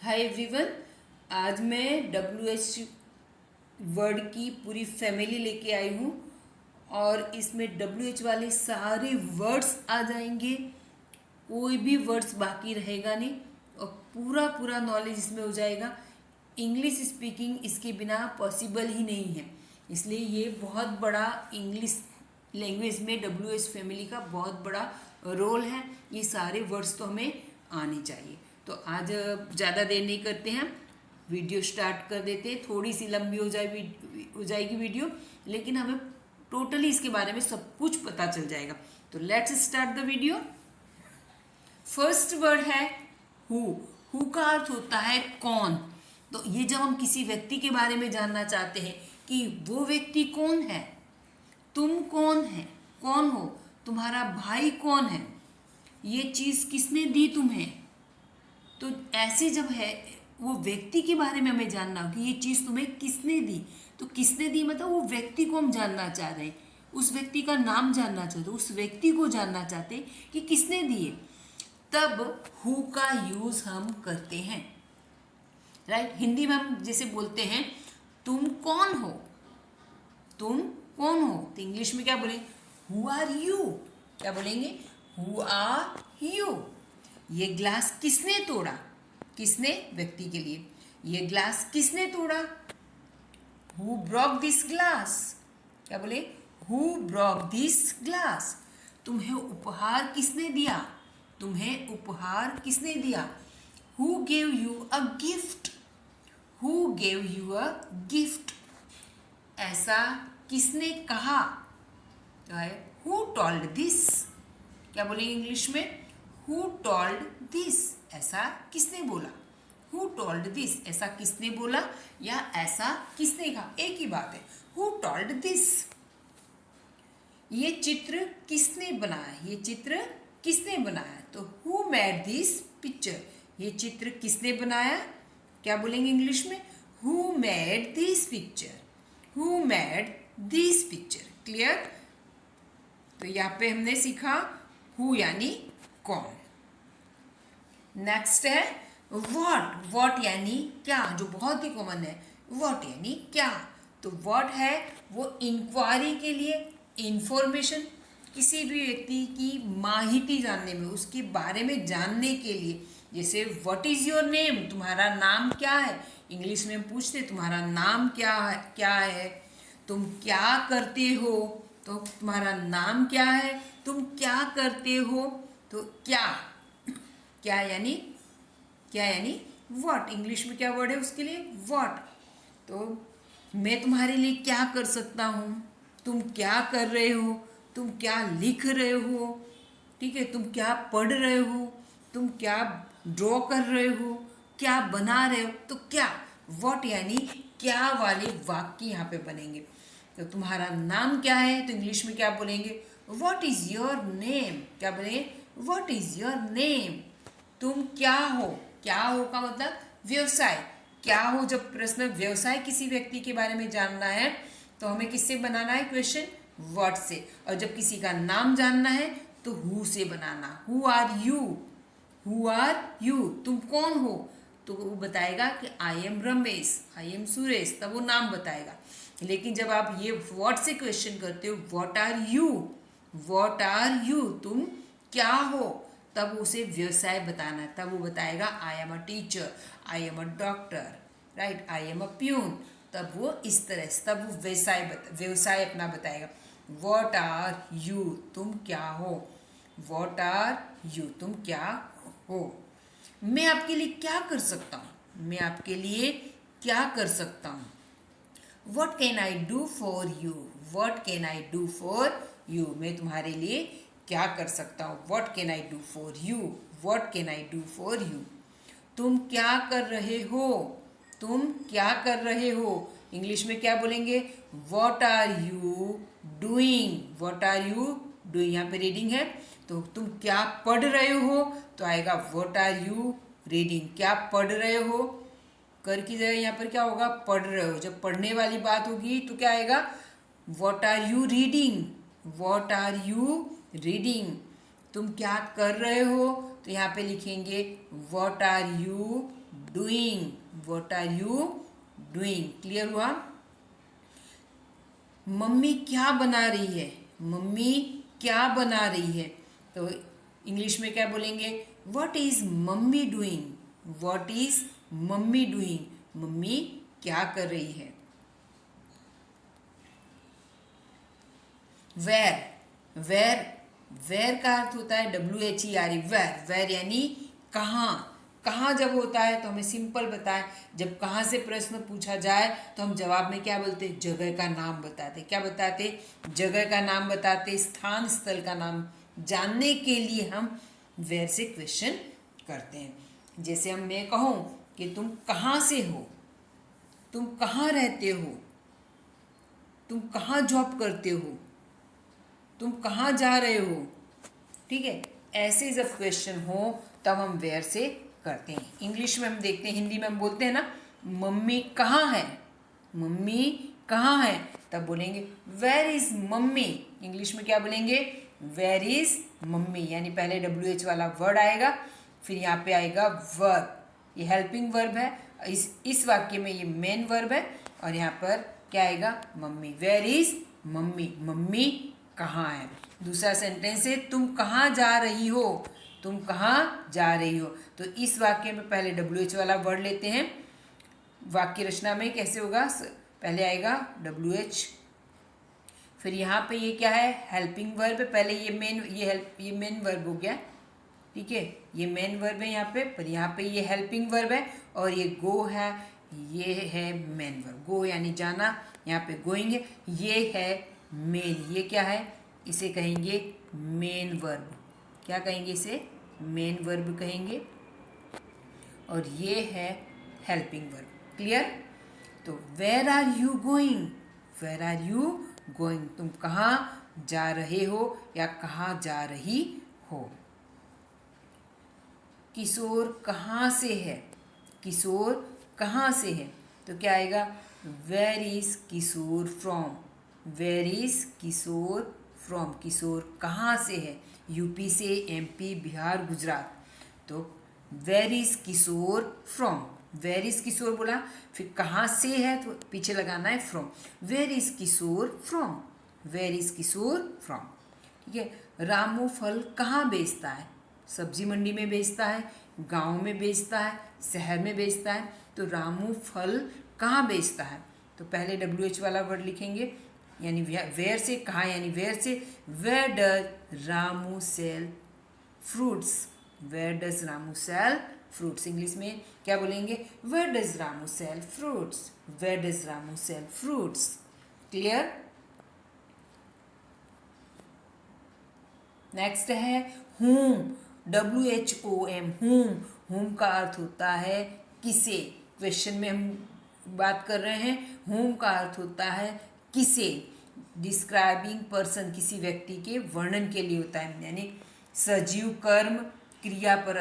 Hi everyone. आज मैं WH word की पूरी फैमिली लेके आई हूँ और इसमें WH वाले सारे वर्ड्स आ जाएंगे, कोई भी वर्ड्स बाकी रहेगा नहीं और पूरा पूरा नॉलेज इसमें हो जाएगा। इंग्लिश स्पीकिंग इसके बिना पॉसिबल ही नहीं है, इसलिए ये बहुत बड़ा इंग्लिश लैंग्वेज में WH फैमिली का बहुत बड़ा रोल है। ये सारे वर्ड्स तो हमें आने चाहिए। तो आज ज़्यादा देर नहीं करते हैं, वीडियो स्टार्ट कर देते हैं। थोड़ी सी लंबी हो जाएगी वीडियो, लेकिन हमें टोटली इसके बारे में सब कुछ पता चल जाएगा। तो let's start the video. First word है हु। हु का अर्थ होता है कौन। तो ये जब हम किसी व्यक्ति के बारे में जानना चाहते हैं कि वो व्यक्ति कौन है, तुम कौन है, कौन हो, तुम्हारा भाई कौन है, ये चीज़ किसने दी तुम्हें, तो ऐसे जब है वो व्यक्ति के बारे में हमें जानना हो कि ये चीज़ तुम्हें किसने दी। तो किसने दी मतलब वो व्यक्ति को हम जानना चाह रहे हैं, उस व्यक्ति का नाम जानना चाहते, उस व्यक्ति को जानना चाहते कि किसने दिए, तब हु का यूज हम करते हैं। राइट। हिंदी में हम जैसे बोलते हैं तुम कौन हो, तुम कौन हो, तो इंग्लिश में क्या बोलेंगे, हु आर यू। क्या बोलेंगे, हु आर यू। ये ग्लास किसने तोड़ा, किसने, व्यक्ति के लिए। ये ग्लास किसने तोड़ा, हु ब्रोक दिस ग्लास। क्या बोले, हु ब्रोक दिस ग्लास। तुम्हें उपहार किसने दिया, तुम्हें उपहार किसने दिया, who gave you a gift, who gave you a gift. ऐसा किसने कहा, तो है हु टोल्ड दिस। क्या बोलेंगे इंग्लिश में, हु टोल्ड दिस। ऐसा किसने बोला, हु टोल्ड दिस, ऐसा किसने बोला या ऐसा किसने कहा, एक ही बात है, हु टोल्ड दिस। ये चित्र किसने बनाया, ये चित्र किसने बनाया, तो हु मेड दिस पिक्चर। ये चित्र किसने बनाया, क्या बोलेंगे इंग्लिश में, who made this picture, who made this picture. Clear. तो यहाँ पे हमने सीखा हु यानी कौन। नेक्स्ट है व्हाट। व्हाट यानी क्या, जो बहुत ही कॉमन है। व्हाट यानी क्या, तो व्हाट है वो इंक्वायरी के लिए, इंफॉर्मेशन, किसी भी व्यक्ति की माहिती जानने में, उसके बारे में जानने के लिए। जैसे व्हाट इज योर नेम, तुम्हारा नाम क्या है। इंग्लिश में हम पूछते तुम्हारा नाम क्या है, तुम क्या करते हो, तो तुम्हारा नाम क्या है, तुम क्या करते हो, तो क्या। क्या यानी व्हाट। इंग्लिश में क्या वर्ड है उसके लिए, व्हाट। तो मैं तुम्हारे लिए क्या कर सकता हूँ, तुम क्या कर रहे हो, तुम क्या लिख रहे हो, ठीक है, तुम क्या पढ़ रहे हो, तुम क्या ड्रॉ कर रहे हो, क्या बना रहे हो, तो क्या। व्हाट यानी क्या वाले वाक्य यहाँ पे बनेंगे। तो तुम्हारा नाम क्या है, तो इंग्लिश में क्या बोलेंगे, व्हाट इज योर नेम। क्या बोलेंगे, व्हाट इज योर नेम। तुम क्या हो, क्या हो का मतलब व्यवसाय, क्या हो। जब प्रश्न व्यवसाय किसी व्यक्ति के बारे में जानना है तो हमें किससे बनाना है क्वेश्चन, व्हाट से। और जब किसी का नाम जानना है तो हु से बनाना, who are you, who are you, तुम कौन हो, तो वो बताएगा कि I am Ramesh, I am Suresh, तब वो नाम बताएगा। लेकिन जब आप ये व्हाट से क्वेश्चन करते हो, what are you, what are you, तुम क्या हो, तब उसे व्यवसाय बताना है। तब वो बताएगा I am a teacher, I am a doctor, right, I am a peon. तब वो इस तरह से, तब वो व्यवसाय अपना बताएगा। व्हाट आर यू, तुम क्या हो, व्हाट आर यू, तुम क्या हो। मैं आपके लिए क्या कर सकता हूँ, मैं आपके लिए क्या कर सकता हूँ। What can I do for you? What can I do for you? मैं तुम्हारे लिए क्या कर सकता हूँ। What can I do for you? What can I do for you? तुम क्या कर रहे हो, तुम क्या कर रहे हो। इंग्लिश में क्या बोलेंगे, What are you doing? What are you doing? यहाँ पे रीडिंग है, तो तुम क्या पढ़ रहे हो, तो आएगा What are you reading? क्या पढ़ रहे हो, कर की जगह यहाँ पर क्या होगा, पढ़ रहे हो। जब पढ़ने वाली बात होगी तो क्या आएगा, what are you reading, what are you reading. तुम क्या कर रहे हो, तो यहाँ पे लिखेंगे what are you doing, what are you doing. Clear हुआ? मम्मी क्या बना रही है, मम्मी क्या बना रही है, तो इंग्लिश में क्या बोलेंगे, what is mummy doing, what is mummy doing, mummy क्या कर रही है। वेर, वेर, वेर का अर्थ होता है WHERE, वेर, वेर यानी कहाँ। कहाँ जब होता है तो हमें सिंपल बताएं, जब कहाँ से प्रश्न पूछा जाए तो हम जवाब में क्या बोलते, जगह का नाम बताते। क्या बताते, जगह का नाम बताते, स्थान स्थल का नाम जानने के लिए हम वेर से क्वेश्चन करते हैं। जैसे हम मैं कहूँ कि तुम कहाँ से हो, तुम कहाँ रहते हो, तुम कहाँ जॉब करते हो, तुम कहाँ जा रहे हो। ठीक है, ऐसे जब क्वेश्चन हो तब हम वेयर से करते हैं। इंग्लिश में हम देखते हैं, हिंदी में हम बोलते हैं ना, मम्मी कहाँ है, मम्मी कहाँ है, तब बोलेंगे वेयर इज मम्मी। इंग्लिश में क्या बोलेंगे, वेयर इज मम्मी, यानी पहले WH वाला वर्ड आएगा, फिर यहाँ पे आएगा वर्ब, ये हेल्पिंग वर्ब है। इस वाक्य में ये मेन वर्ब है और यहाँ पर क्या आएगा, mummy. Where is mummy, mummy कहाँ है। दूसरा सेंटेंस है तुम कहाँ जा रही हो, तुम कहाँ जा रही हो, तो इस वाक्य में पहले WH वाला वर्ड लेते हैं। वाक्य रचना में कैसे होगा, पहले आएगा WH, फिर यहाँ पे ये क्या है, हेल्पिंग वर्ब, पहले ये मेन वर्ब हो गया। ठीक है, ये मेन वर्ब है यहाँ पे, पर यहाँ पे ये हेल्पिंग वर्ब है और ये गो है, ये है मेन वर्ब। गो यानी जाना, यहाँ पे गोइंग है, ये है मेन, ये क्या है, इसे कहेंगे मेन वर्ब। क्या कहेंगे इसे, मेन वर्ब कहेंगे, और ये है हेल्पिंग वर्ब। क्लियर? तो where are you going, where are you going, तुम कहाँ जा रहे हो या कहाँ जा रही हो। किशोर कहाँ से है, किशोर कहाँ से है, तो क्या आएगा, where is Kishore from, where is Kishore from, Kishore कहाँ से है, यूपी से, MP, बिहार, गुजरात। तो where is Kishore from, where is Kishore बोला, फिर कहाँ से है तो पीछे लगाना है from, where is Kishore from, where is Kishore from. ठीक है, रामू फल कहाँ बेचता है, सब्जी मंडी में बेचता है, गांव में बेचता है, शहर में बेचता है, तो रामू फल कहाँ बेचता है, तो पहले WH वाला वर्ड लिखेंगे, यानी वेयर से, कहाँ यानी वेयर से, where does Ramu sell fruits, where does Ramu sell fruits. English में क्या बोलेंगे, where does Ramu sell fruits, where does Ramu sell fruits. Clear? Next है whom, WHOM, whom का अर्थ होता है किसे। क्वेश्चन में हम बात कर रहे हैं, whom का अर्थ होता है किसे, डिस्क्राइबिंग पर्सन, किसी व्यक्ति के वर्णन के लिए होता है, यानी सजीव कर्म क्रिया पर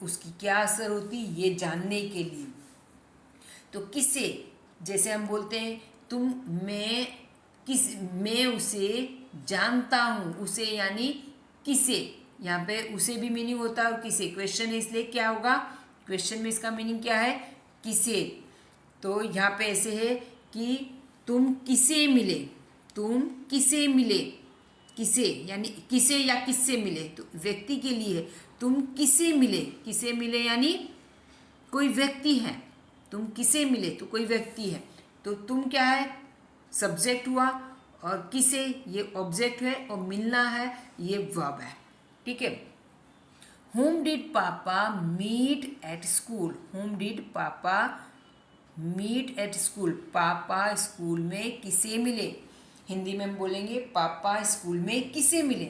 उसकी क्या असर होती ये जानने के लिए। तो किसे, जैसे हम बोलते हैं तुम, मैं उसे जानता हूँ, उसे यानी किसे, यहाँ पे उसे भी मीनिंग होता है और किसे, क्वेश्चन है इसलिए क्या होगा, क्वेश्चन में इसका मीनिंग क्या है, किसे। तो यहाँ पे ऐसे है कि तुम किसे मिले, तुम किसे मिले, किसे यानी किसे या किससे मिले, तो व्यक्ति के लिए है, तुम किसे मिले, किसे मिले यानी कोई व्यक्ति है, तुम किसे मिले तो कोई व्यक्ति है, तो तुम क्या है, सब्जेक्ट हुआ, और किसे ये ऑब्जेक्ट है, और मिलना है ये वर्ब है। ठीक है, whom did papa meet at school, whom did papa meet at school, पापा स्कूल में किसे मिले। हिंदी में हम बोलेंगे पापा स्कूल में किसे मिले,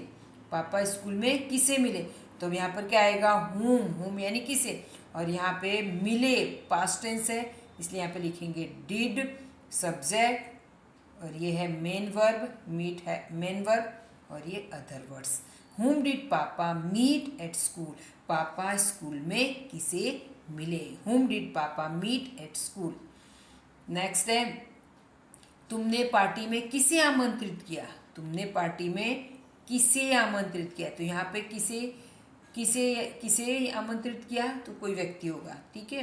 पापा स्कूल में किसे मिले, तो यहाँ पर क्या आएगा, whom यानी किसे, और यहाँ पे मिले पास्ट टेंस है इसलिए यहाँ पे लिखेंगे डिड, सब्जेक्ट, और ये है मेन वर्ब, मीट है मेन वर्ब, और ये other words. whom did papa meet at school, पापा स्कूल में किसे मिले, whom did papa meet at school. Next है तुमने पार्टी में किसे आमंत्रित किया, तुमने पार्टी में किसे आमंत्रित किया, तो यहाँ पे किसे किसे किसे आमंत्रित किया तो कोई व्यक्ति होगा। ठीक है,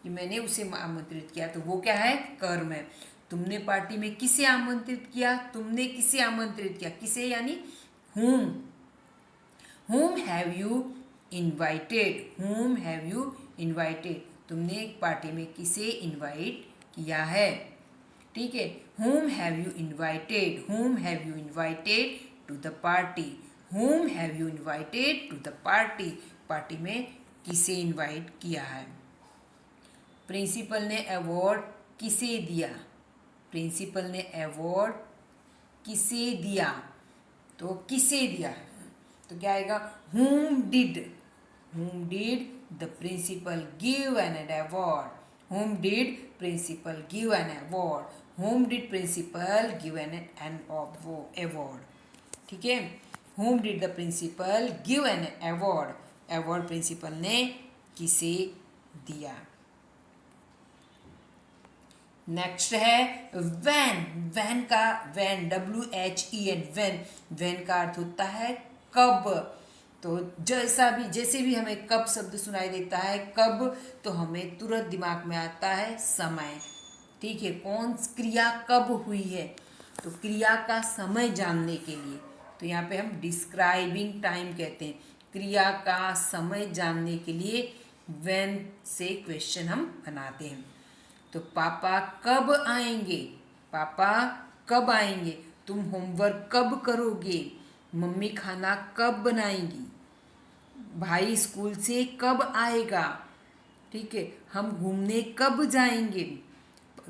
कि मैंने उसे आमंत्रित किया, तो वो क्या है, कर्म है। तुमने पार्टी में किसे आमंत्रित किया, तुमने किसे आमंत्रित किया, किसे यानी whom have you invited, whom have you invited, तुमने एक पार्टी में किसे इनवाइट किया है, ठीक है। whom have you invited to the party, whom have you invited to the party, party में किसे इनवाइट किया है। प्रिंसिपल ने अवार्ड किसे दिया, प्रिंसिपल ने अवार्ड किसे दिया, तो किसे दिया, तो क्या आएगा, whom did the principal give an award, whom did principal give an award, whom did principal give an award, ठीक है। whom did the principal give an award, award principal ने किसे दिया। नेक्स्ट है वैन का WHEN, वैन का अर्थ होता है कब। तो जैसे भी हमें कब शब्द सुनाई देता है, कब, तो हमें तुरंत दिमाग में आता है समय, ठीक है। कौन क्रिया कब हुई है, तो क्रिया का समय जानने के लिए, तो यहाँ पे हम डिस्क्राइबिंग टाइम कहते हैं, क्रिया का समय जानने के लिए व्हेन से क्वेश्चन हम बनाते हैं। तो पापा कब आएंगे, पापा कब आएंगे, तुम होमवर्क कब करोगे, मम्मी खाना कब बनाएंगी, भाई स्कूल से कब आएगा, ठीक है। हम घूमने कब जाएंगे,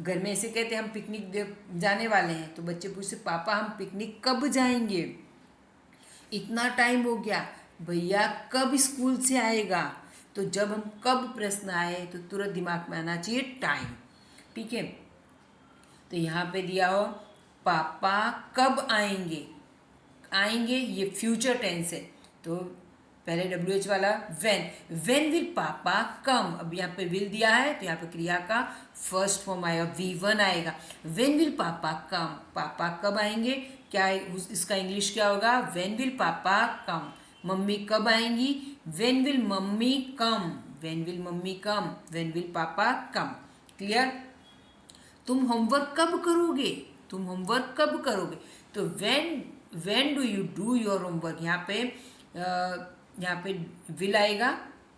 घर में ऐसे कहते हैं हम पिकनिक जाने वाले हैं, तो बच्चे पूछते पापा हम पिकनिक कब जाएंगे, इतना टाइम हो गया, भैया कब स्कूल से आएगा। तो जब हम कब प्रश्न आए तो तुरंत दिमाग में आना चाहिए टाइम, ठीक है। तो यहाँ पे दिया हो पापा कब आएंगे, आएंगे ये फ्यूचर टेंस है, तो पहले WH वाला व्हेन विल पापा कम, अब यहाँ पे विल दिया है तो यहाँ पे क्रिया का फर्स्ट फॉर्म आएगा, V1 आएगा। व्हेन विल पापा कम, पापा कब आएंगे, क्या इसका इंग्लिश क्या होगा, व्हेन विल पापा कम। मम्मी कब आएंगी, when will mummy come, when will mummy come, when will पापा कम। क्लियर। तुम होमवर्क कब करोगे, तुम होमवर्क कब करोगे, तो when do you do your homework, यहाँ पे विल आएगा,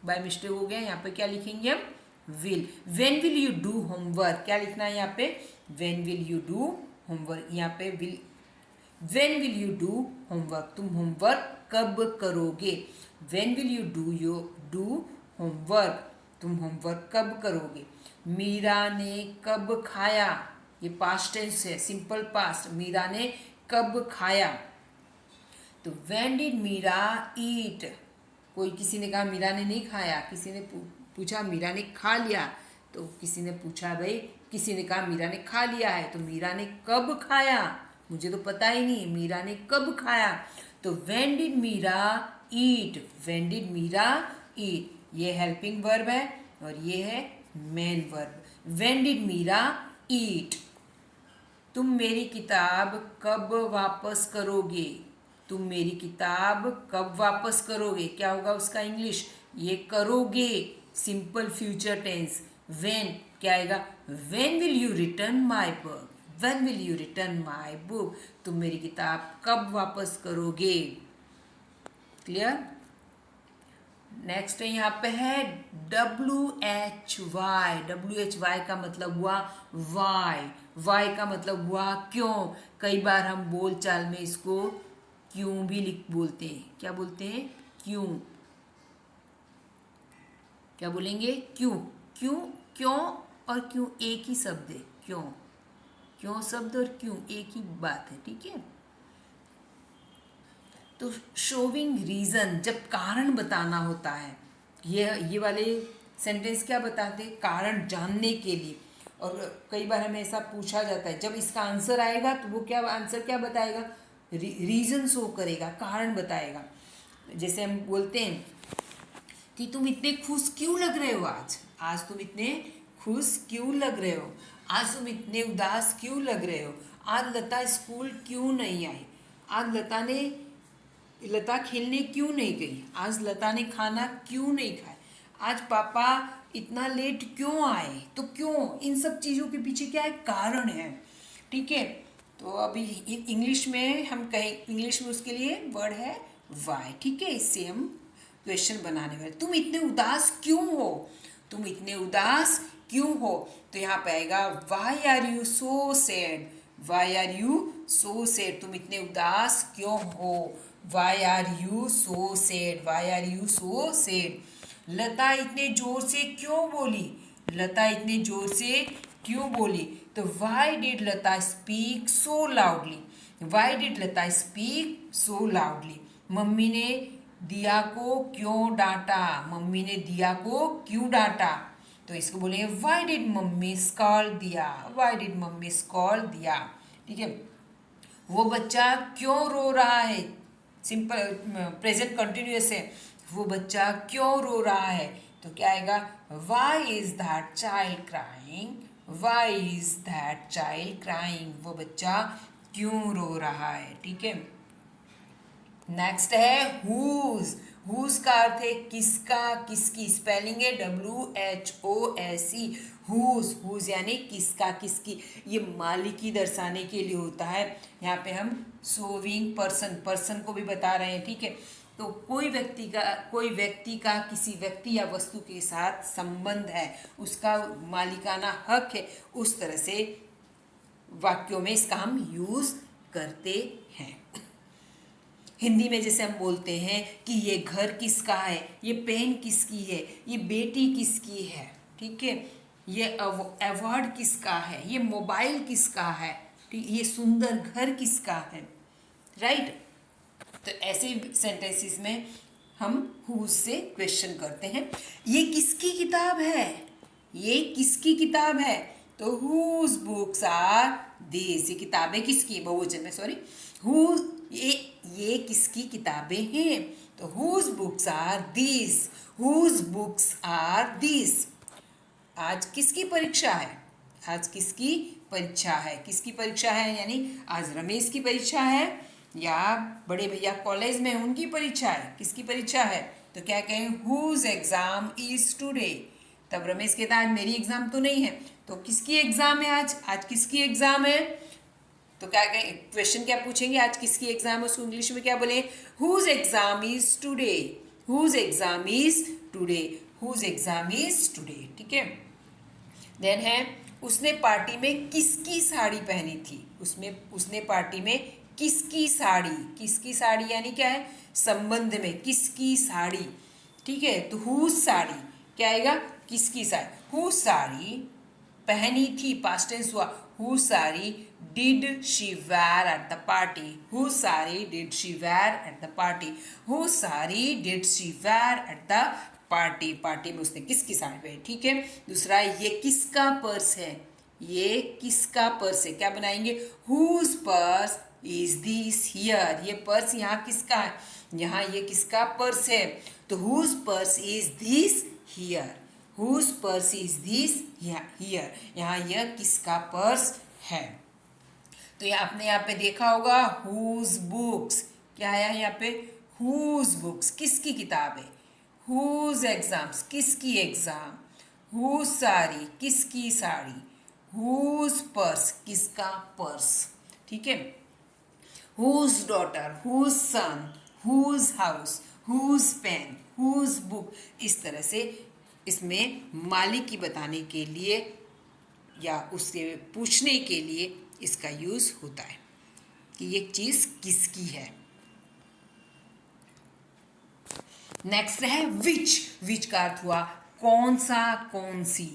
बाय मिस्टेक हो गया, यहाँ पे क्या लिखेंगे हम, will. When will you do homework, क्या लिखना है यहाँ पे, when will you do homework, यहाँ पे will, when will you do homework, तुम होमवर्क कब करोगे, when will you do homework, तुम होमवर्क कब करोगे। मीरा ने कब खाया, ये पास्ट टेंस है, सिंपल पास्ट, मीरा ने कब खाया, तो व्हेन डिड मीरा ईट, कोई किसी ने कहा मीरा ने नहीं खाया, किसी ने पूछा मीरा ने खा लिया, तो किसी ने पूछा भाई, किसी ने कहा मीरा ने खा लिया है, तो मीरा ने कब खाया, मुझे तो पता ही नहीं मीरा ने कब खाया, तो when did Meera eat, when did Meera eat, ये हेल्पिंग वर्ब है और ये है main verb. When did Meera eat, तुम मेरी किताब कब वापस करोगे, तुम मेरी किताब कब वापस करोगे, क्या होगा उसका इंग्लिश, ये करोगे सिंपल फ्यूचर टेंस। व्हेन क्या आएगा, when will you return my book, when will you return my book, तुम मेरी किताब कब वापस करोगे। क्लियर। नेक्स्ट है यहाँ पे है WHY का मतलब हुआ वाई का मतलब हुआ क्यों। कई बार हम बोल चाल में इसको क्यों भी बोलते हैं, क्या बोलते हैं, क्यों, क्या बोलेंगे, क्यों और क्यों एक ही शब्द है, क्यों शब्द और क्यों एक ही बात है, ठीक है। तो शोविंग रीजन, जब कारण बताना होता है, ये वाले सेंटेंस क्या बताते हैं, कारण जानने के लिए। और कई बार हमें ऐसा पूछा जाता है, जब इसका आंसर आएगा तो वो क्या आंसर क्या बताएगा, रीजन शो करेगा, कारण बताएगा। जैसे हम बोलते हैं कि तुम इतने खुश क्यों लग रहे हो, आज तुम इतने खुश क्यों लग रहे हो, आज तुम इतने उदास क्यों लग रहे हो, आज लता स्कूल क्यों नहीं आई, आज लता खेलने क्यों नहीं गई, आज लता ने खाना क्यों नहीं खाया, आज पापा इतना लेट क्यों आए, तो क्यों, इन सब चीज़ों के पीछे क्या है, कारण है। ठीक है, तो अभी इंग्लिश में हम कहें, इंग्लिश में उसके लिए वर्ड है वाई। ठीक है, इससे हम क्वेश्चन बनाने वाले, तुम इतने उदास क्यों हो, तुम इतने उदास क्यों हो, तो यहाँ पे आएगा why are you so sad, why are you so sad, तुम इतने उदास क्यों हो, why are you so sad, why are you so sad. Lata इतने जोर से क्यों बोली, लता इतने जोर से क्यों बोली, तो why did Lata speak so loudly, why did Lata speak so loudly. Mummy ने दिया को क्यों डांटा, मम्मी ने दिया को क्यों डांटा, तो इसको बोलेंगे वाई डिड मम्मी स्कॉल्ड दिया, वाई डिड मम्मी स्कॉल्ड दिया। ठीक है, वो बच्चा क्यों रो रहा है, सिंपल प्रेजेंट कंटिन्यूअस है, वो बच्चा क्यों रो रहा है, तो क्या आएगा, why is that child crying, why is that child crying, वो बच्चा क्यों रो रहा है। ठीक है, नेक्स्ट है हुज, हुज का अर्थ है किसका, किसकी, स्पेलिंग है WHOSE, हुज, हुज यानी किसका, किसकी, ये मालिकी दर्शाने के लिए होता है। यहाँ पे हम सोविंग पर्सन, पर्सन को भी बता रहे हैं। ठीक है, तो कोई व्यक्ति का किसी व्यक्ति या वस्तु के साथ संबंध है, उसका मालिकाना हक है, उस तरह से वाक्यों में इसका हम यूज करते हैं। हिंदी में जैसे हम बोलते हैं कि ये घर किसका है, ये पेन किसकी है, ये बेटी किसकी है। ठीक है, ये अवार्ड किसका है, ये मोबाइल किसका है, ठीक, ये सुंदर घर किसका है, राइट। तो ऐसे सेंटेंसेस में हम हुज से क्वेश्चन करते हैं, ये किसकी किताब है, ये किसकी किताब है, तो हुज बुक्स आर दिस, ये किताबें किसकी, बहुवचन में, सॉरी, हु, ये किसकी किताबें हैं, तो whose books are this, whose books are this. आज किसकी परीक्षा है, आज किसकी परीक्षा है, किसकी परीक्षा है, यानी आज रमेश की परीक्षा है या बड़े भैया कॉलेज में उनकी परीक्षा है, किसकी परीक्षा है, तो क्या कहें, हुज एग्जाम इज टुडे। तब रमेश कहता है आज मेरी एग्जाम तो नहीं है, तो किसकी एग्जाम है, आज किसकी एग्जाम है, तो क्या कहें, क्वेश्चन क्या पूछेंगे, आज किसकी एग्जाम है, उसको इंग्लिश में क्या बोले, whose exam is today, whose exam is today, whose exam is today. ठीक है, देन है उसने पार्टी में किसकी साड़ी पहनी थी, उसने पार्टी में किसकी साड़ी यानी क्या है, संबंध में किसकी साड़ी। ठीक है, तो हुज साड़ी क्या आएगा, किसकी साड़ी, हुज साड़ी पहनी थी, पास्ट टेंस हुआ, whose sari did she wear at the party, whose sari did she wear at the party, whose sari did she wear at the party, party में उसने किसकी साड़ी पहनी। ठीक है, दूसरा ये किसका पर्स है, ये किसका पर्स है, क्या बनाएंगे, whose purse is this here, ये पर्स यहाँ किसका है, यहाँ ये किसका पर्स है, तो whose purse is this here, whose purse is this here, यहाँ यह किसका पर्स है। तो ये आपने यहाँ पे देखा होगा हुज बुक्स, क्या है यहाँ पे, हुज बुक्स किसकी किताब है, हुज एग्जाम्स किसकी एग्जाम, हुज साड़ी किसकी साड़ी, हुज पर्स किसका पर्स। ठीक है, whose daughter, whose son, whose house, whose pen, whose book, इस तरह से इसमें मालिक की बताने के लिए या उससे पूछने के लिए इसका यूज होता है कि ये चीज किसकी है। नेक्स्ट है विच का अर्थ हुआ कौन सा, कौन सी।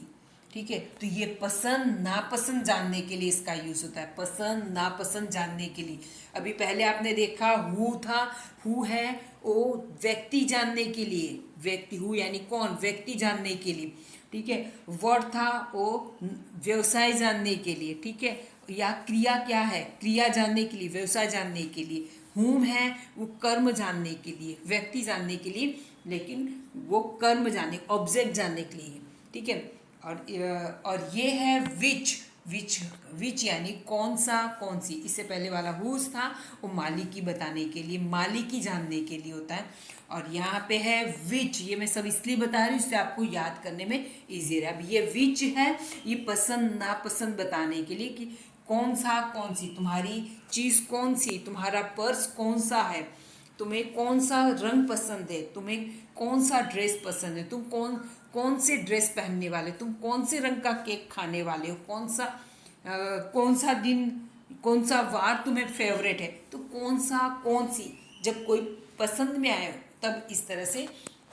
ठीक है, तो ये पसंद नापसंद जानने के लिए इसका यूज होता है, पसंद नापसंद जानने के लिए। अभी पहले आपने देखा हु था, हु है वो व्यक्ति जानने के लिए, व्यक्ति, हु यानी कौन, व्यक्ति जानने के लिए। ठीक है, व्हाट था वो व्यवसाय जानने के लिए। ठीक है, या क्रिया क्या है, क्रिया जानने के लिए, व्यवसाय जानने के लिए। हुम है वो कर्म जानने के लिए, व्यक्ति जानने के लिए, लेकिन वो कर्म जानने, ऑब्जेक्ट जानने के लिए। ठीक है, और ये है विच, विच यानी कौन सा, कौन सी। इससे पहले वाला हुज था, वो मालिकी बताने के लिए, मालिकी जानने के लिए होता है। और यहाँ पे है विच, ये मैं सब इसलिए बता रही हूँ इससे आपको याद करने में ईजी रहे। अब ये विच है, ये पसंद नापसंद बताने के लिए कि कौन सा, कौन सी, तुम्हारी चीज़ कौन सी, तुम्हारा पर्स कौन सा है, तुम्हें कौन सा रंग पसंद है, तुम्हें कौन सा ड्रेस पसंद है, तुम कौन से ड्रेस पहनने वाले, तुम कौन से रंग का केक खाने वाले हो, कौन सा दिन, कौन सा वार तुम्हें फेवरेट है। तो कौन सा, कौन सी जब कोई पसंद में आए तब इस तरह से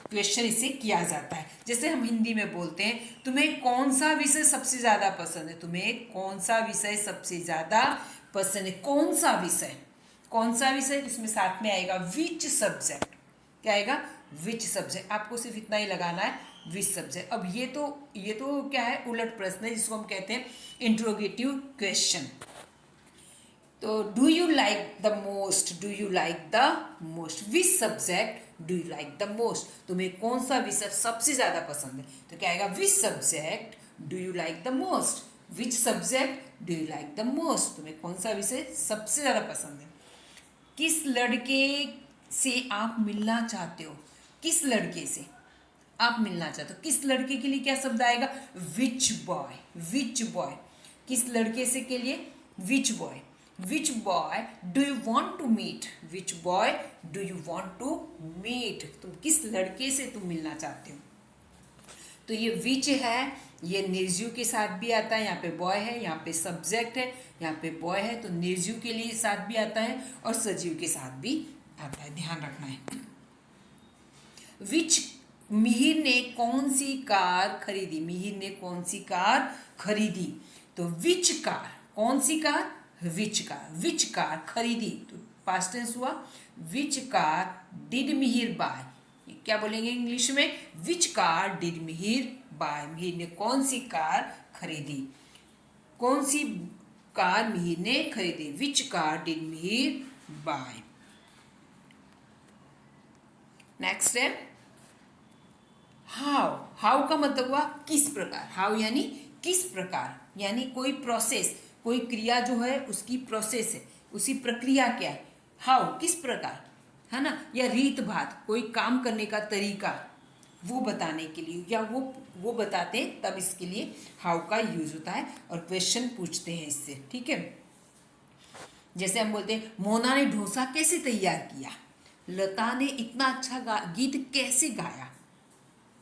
क्वेश्चन इसे किया जाता है। जैसे हम हिंदी में बोलते हैं, तुम्हें कौन सा विषय सबसे ज़्यादा पसंद है, तुम्हें कौन सा विषय सबसे ज़्यादा पसंद है, कौन सा विषय, कौन सा विषय, इसमें साथ में आएगा विच सब्जेक्ट। क्या आएगा? Which subject. आपको सिर्फ इतना ही लगाना है, विच सब्जेक्ट। अब ये तो क्या है, उलट प्रश्न है, जिसको हम कहते हैं इंट्रोगेटिव क्वेश्चन। तो do you like the most, do you like the most, which subject do you like the most, तुम्हें कौन सा विषय सबसे ज़्यादा पसंद है। तो क्या आएगा? Which subject do you like the most, which subject do you like the most, तुम्हें कौन सा विषय सबसे ज़्यादा पसंद है। किस लड़के से आप मिलना चाहते हो, किस लड़के से आप मिलना चाहते हो, किस लड़के के लिए क्या शब्द आएगा? विच बॉय, विच बॉय, किस लड़के से के लिए which boy. Which boy do you want to meet, which boy do you want to meet, तुम किस लड़के से तुम मिलना चाहते हो। तो ये विच है, ये निर्जीव के साथ भी आता है, यहाँ पे बॉय है, यहाँ पे सब्जेक्ट है, यहाँ पे बॉय है, तो निर्जीव के लिए साथ भी आता है और सजीव के साथ भी आता है, ध्यान रखना है। विच, मिहिर ने कौन सी कार खरीदी, मिहिर ने कौन सी कार खरीदी। तो विच कार, कौन सी car, which car, which car खरीदी, तो पास्ट टेंस हुआ। Which car did Mihir buy, क्या बोलेंगे इंग्लिश में? Which car did Mihir buy, Mihir ने कौन सी कार खरीदी, कौन सी कार मिहिर ने खरीदी, which car did Mihir buy. Next है हाउ, हाउ का मतलब हुआ किस प्रकार, हाउ यानी किस प्रकार, यानी कोई प्रोसेस, कोई क्रिया जो है उसकी प्रोसेस है, उसी प्रक्रिया क्या है, हाउ किस प्रकार, है ना, या रीत भात, कोई काम करने का तरीका, वो बताने के लिए, या वो बताते हैं तब इसके लिए हाउ का यूज होता है और क्वेश्चन पूछते हैं इससे, ठीक है। जैसे हम बोलते हैं मोना ने डोसा कैसे तैयार किया, लता ने इतना अच्छा गीत कैसे गाया,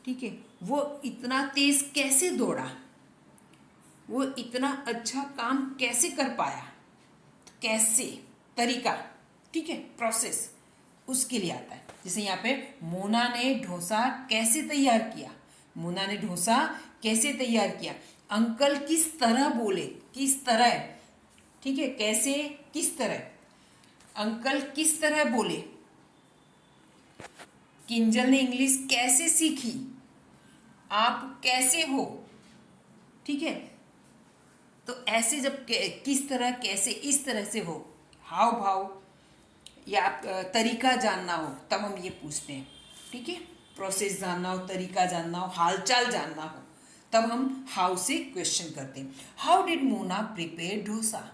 ठीक है, वो इतना तेज कैसे दौड़ा, वो इतना अच्छा काम कैसे कर पाया, कैसे, तरीका, ठीक है, प्रोसेस, उसके लिए आता है। जैसे यहाँ पे मोना ने डोसा कैसे तैयार किया, मोना ने डोसा कैसे तैयार किया, अंकल किस तरह बोले, किस तरह, ठीक है, कैसे, किस तरह, अंकल किस तरह बोले, किंजल ने इंग्लिश कैसे सीखी, आप कैसे हो, ठीक है। तो ऐसे जब किस तरह, कैसे, इस तरह से हो, हाव भाव या तरीका जानना हो तब हम ये पूछते हैं, ठीक है। प्रोसेस जानना हो, तरीका जानना हो, हालचाल जानना हो तब हम हाउ से क्वेश्चन करते हैं। How did Mona prepare dosa,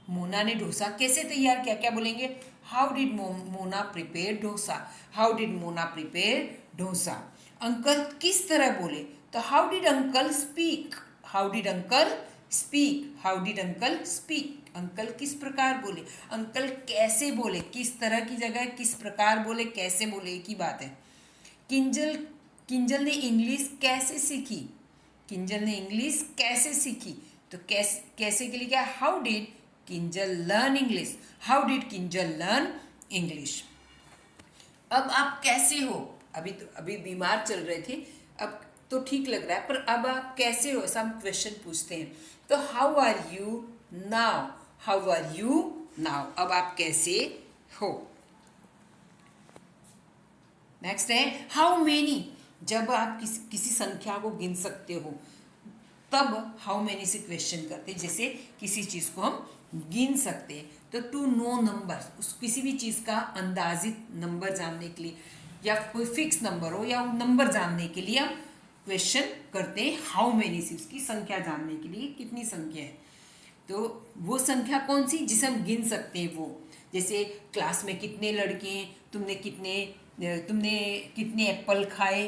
Mona ने डोसा कैसे तैयार किया, क्या बोलेंगे, how did Mona prepare dosa, how did Mona prepare dosa. Uncle किस तरह बोले, तो how did uncle speak, how did uncle speak, how did uncle speak, uncle किस प्रकार बोले, अंकल कैसे बोले, किस तरह की जगह किस प्रकार बोले, कैसे बोले, एक ही बात है। किंजल ने इंग्लिश कैसे सीखी, किंजल ने इंग्लिश कैसे सीखी, तो कैसे के लिए क्या, how did Kinjal learn English, how did Kinjal learn English. अब आप कैसे हो, अभी बीमार चल रहे थे, अब तो ठीक लग रहा है, पर अब आप कैसे हो, ऐसा हम क्वेश्चन पूछते हैं। तो how are you now, how are you now, अब आप कैसे हो। नेक्स्ट है हाउ मेनी, जब आप किसी संख्या को गिन सकते हो तब हाउ मेनी से क्वेश्चन करते हैं। जैसे किसी चीज़ को हम गिन सकते हैं, तो टू नो नंबर, उस किसी भी चीज़ का अंदाजित नंबर जानने के लिए, या कोई फिक्स नंबर हो या नंबर जानने के लिए हम क्वेश्चन करते हैं हाउ मेनी से, उसकी संख्या जानने के लिए कितनी संख्या है। तो वो संख्या कौन सी जिसे हम गिन सकते हैं, वो जैसे क्लास में कितने लड़के हैं, तुमने कितने एप्पल खाए,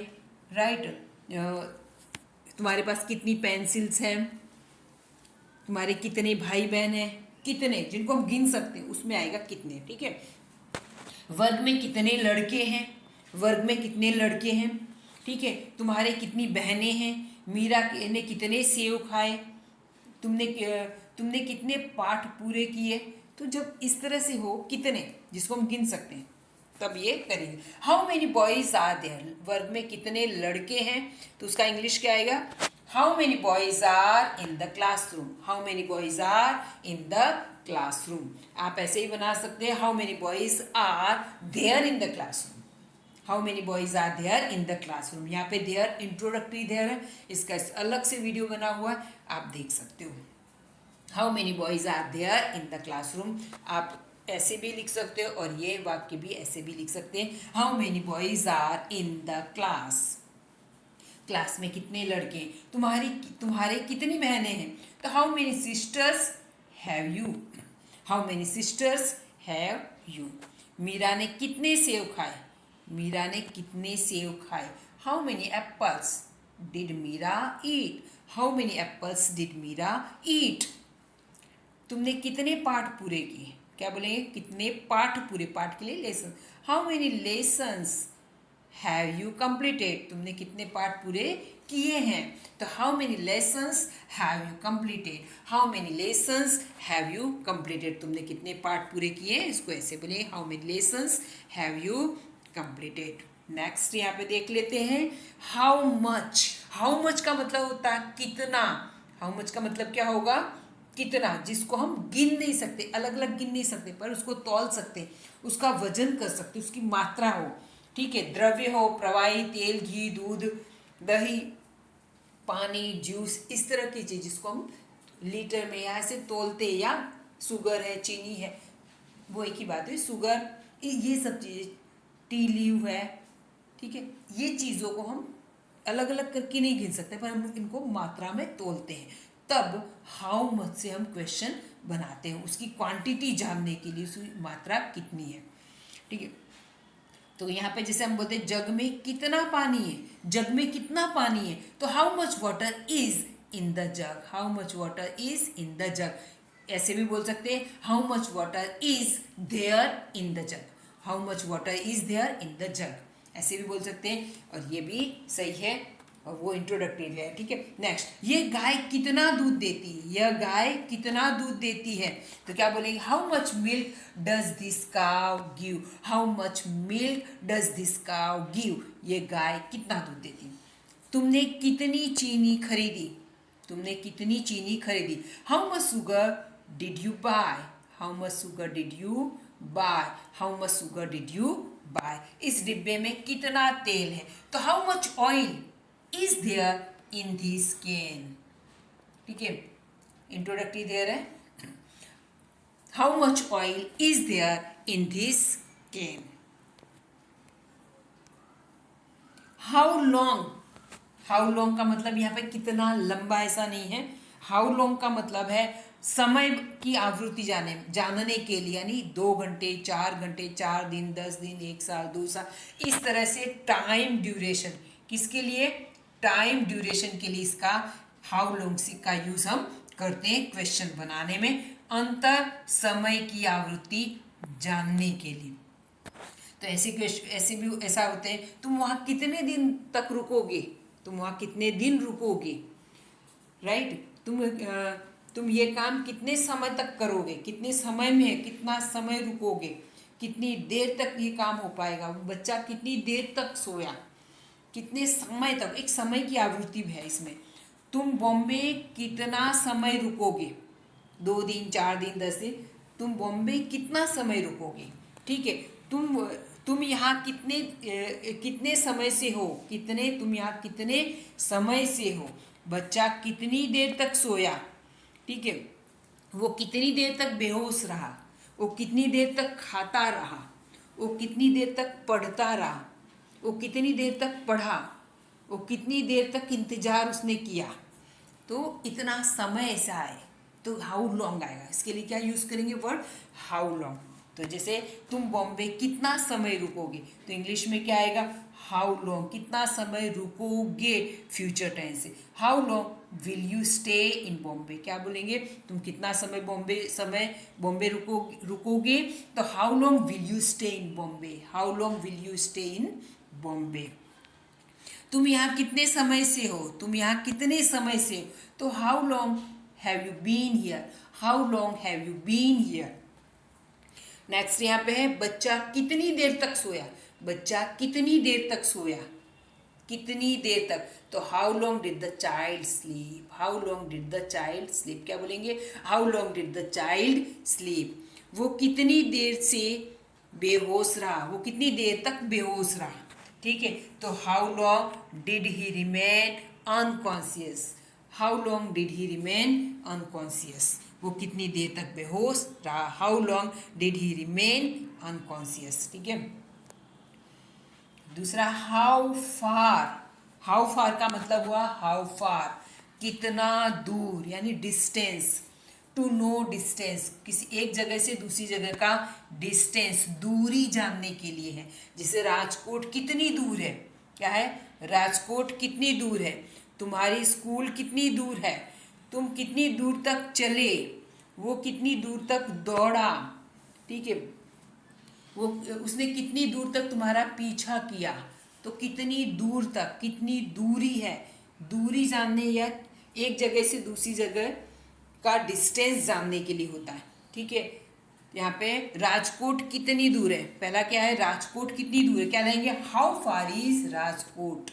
राइट, तुम्हारे पास कितनी पेंसिल्स हैं, तुम्हारे कितने भाई बहन हैं, कितने जिनको हम गिन सकते हैं उसमें आएगा कितने, ठीक है। वर्ग में कितने लड़के हैं, वर्ग में कितने लड़के हैं, ठीक है। तुम्हारे कितनी बहनें हैं, मीरा ने कितने सेव खाए, तुमने कितने पाठ पूरे किए। तो जब इस तरह से हो कितने जिसको हम गिन सकते हैं तब ये करेंगे। How many boys are there, वर्ग में कितने लड़के हैं, तो उसका इंग्लिश क्या आएगा, how many boys are in the classroom, how many boys are in the classroom. आप ऐसे ही बना सकते हैं, how many boys are there in the classroom, how many boys are there in the classroom. यहाँ पे देयर इंट्रोडक्टरी देयर है, इसका अलग से वीडियो बना हुआ है, आप देख सकते हो। How many boys are there in the classroom, आप ऐसे भी लिख सकते हो और ये वाक्य भी ऐसे भी लिख सकते हैं, how many boys are in the class, class में कितने लड़के, तुम्हारे कितनी बहनें हैं, तो how many sisters have you, how many sisters have you. Meera ने कितने सेव खाए, मीरा ने कितने सेव खाए, how many apples did Meera eat, how many apples did Meera eat. तुमने कितने पाठ पूरे किए, क्या बोलेंगे, कितने पाठ पूरे, पाठ के लिए lesson, how many lessons have you completed, तुमने कितने पाठ पूरे किए हैं, तो how many lessons have you completed, how many lessons have you completed, तुमने कितने पाठ पूरे किए, इसको ऐसे बोले, how many lessons have you completed. Next यहाँ पे देख लेते हैं हाउ मच, हाउ मच का मतलब होता है कितना, हाउ मच का मतलब क्या होगा, कितना, जिसको हम गिन नहीं सकते, अलग अलग गिन नहीं सकते, पर उसको तौल सकते, उसका वजन कर सकते, उसकी मात्रा हो, ठीक है, द्रव्य हो, प्रवाही तेल, घी, दूध, दही, पानी, जूस, इस तरह की चीज जिसको हम लीटर में या ऐसे तोलते, या शुगर है, चीनी है, वो एक ही बात है, शुगर, ये सब चीज़ें, टी लीव है, ठीक है, ये चीज़ों को हम अलग अलग करके नहीं गिन सकते, पर हम इनको मात्रा में तोलते हैं, तब हाउ मच से हम क्वेश्चन बनाते हैं, उसकी क्वांटिटी जानने के लिए, उसकी मात्रा कितनी है, ठीक है। तो यहाँ पे जैसे हम बोलते हैं जग में कितना पानी है, जग में कितना पानी है, तो how much water is in the jug, how much water is in the jug. ऐसे भी बोल सकते हैं how much water is there in the jug, how much water is there in the jug, ऐसे भी बोल सकते हैं, और ये भी सही है, और वो इंट्रोडक्टरी है, ठीक है। नेक्स्ट, ये गाय कितना दूध देती है, यह गाय कितना दूध देती है, तो क्या बोलेंगे, how much milk does this cow give, how much milk does this cow give, ये गाय कितना दूध देती है। तुमने कितनी चीनी खरीदी, तुमने कितनी चीनी खरीदी, how much sugar did you buy, how much sugar did you buy, how much sugar did you buy. इस डिब्बे में कितना तेल है, तो how much oil is there in this can, ठीक है, इंट्रोडक्टरी देयर है, how much oil is there in this can. How long, how long का मतलब यहाँ पे कितना लंबा ऐसा नहीं है, हाउ लॉन्ग का मतलब है समय की आवृत्ति जानने के लिए, यानी 2 घंटे, 4 घंटे, 4 दिन, 10 दिन, 1 साल, 2 साल, इस तरह से टाइम ड्यूरेशन, किसके लिए, टाइम ड्यूरेशन के लिए इसका हाउ लॉन्ग का यूज हम करते हैं क्वेश्चन बनाने में, अंतर समय की आवृत्ति जानने के लिए। तो ऐसे भी ऐसा होते हैं, तुम वहाँ कितने दिन तक रुकोगे, तुम वहाँ कितने दिन रुकोगे, राइट, तुम ये काम कितने समय तक करोगे, कितने समय में, कितना समय रुकोगे, कितनी देर तक ये काम हो पाएगा, बच्चा कितनी देर तक सोया, कितने समय तक, एक समय की आवृत्ति है इसमें। तुम बॉम्बे कितना समय रुकोगे, 2 दिन, 4 दिन, 10 दिन, तुम बॉम्बे कितना समय रुकोगे, ठीक है। तुम यहाँ कितने समय से हो, तुम यहाँ कितने समय से हो, बच्चा कितनी देर तक सोया, ठीक है, वो कितनी देर तक बेहोश रहा, वो कितनी देर तक खाता रहा, वो कितनी देर तक पढ़ता रहा, वो कितनी देर तक पढ़ा, वो कितनी देर तक इंतज़ार उसने किया, तो इतना समय ऐसा है, तो हाउ लॉन्ग आएगा। इसके लिए क्या यूज़ करेंगे वर्ड हाउ लॉन्ग। तो जैसे तुम बॉम्बे कितना समय रुकोगे, तो इंग्लिश में क्या आएगा हाउ लॉन्ग, कितना समय रुकोगे फ्यूचर टेंस से। How long will you stay in Bombay, क्या बोलेंगे तुम कितना समय बॉम्बे रुकोगे, तो how long will you stay in Bombay, how long will you stay in Bombay. तुम यहाँ कितने समय से हो, तुम यहाँ कितने समय से हो, तो how long have you been here, how long have you been here. Next यहाँ पे है बच्चा कितनी देर तक सोया, बच्चा कितनी देर तक सोया, कितनी देर तक, तो how long did the child sleep, how long did the child sleep, क्या बोलेंगे how long did the child sleep. वो कितनी देर से बेहोश रहा, वो कितनी देर तक बेहोश रहा, ठीक है। तो how long did he remain unconscious, how long did he remain unconscious, वो कितनी देर तक बेहोश रहा, how long did he remain unconscious, ठीक है। दूसरा हाउ फार, हाउ फार का मतलब हुआ हाउ फार, कितना दूर, यानी डिस्टेंस। टू नो डिस्टेंस, किसी एक जगह से दूसरी जगह का डिस्टेंस, दूरी जानने के लिए है। जैसे राजकोट कितनी दूर है, क्या है राजकोट कितनी दूर है, तुम्हारी स्कूल कितनी दूर है, तुम कितनी दूर तक चले, वो कितनी दूर तक दौड़ा, ठीक है। वो उसने कितनी दूर तक तुम्हारा पीछा किया, तो कितनी दूर तक, कितनी दूरी है, दूरी जानने या एक जगह से दूसरी जगह का डिस्टेंस जानने के लिए होता है, ठीक है। यहाँ पे राजकोट कितनी दूर है, पहला क्या है राजकोट कितनी दूर है, क्या लेंगे how far is Rajkot,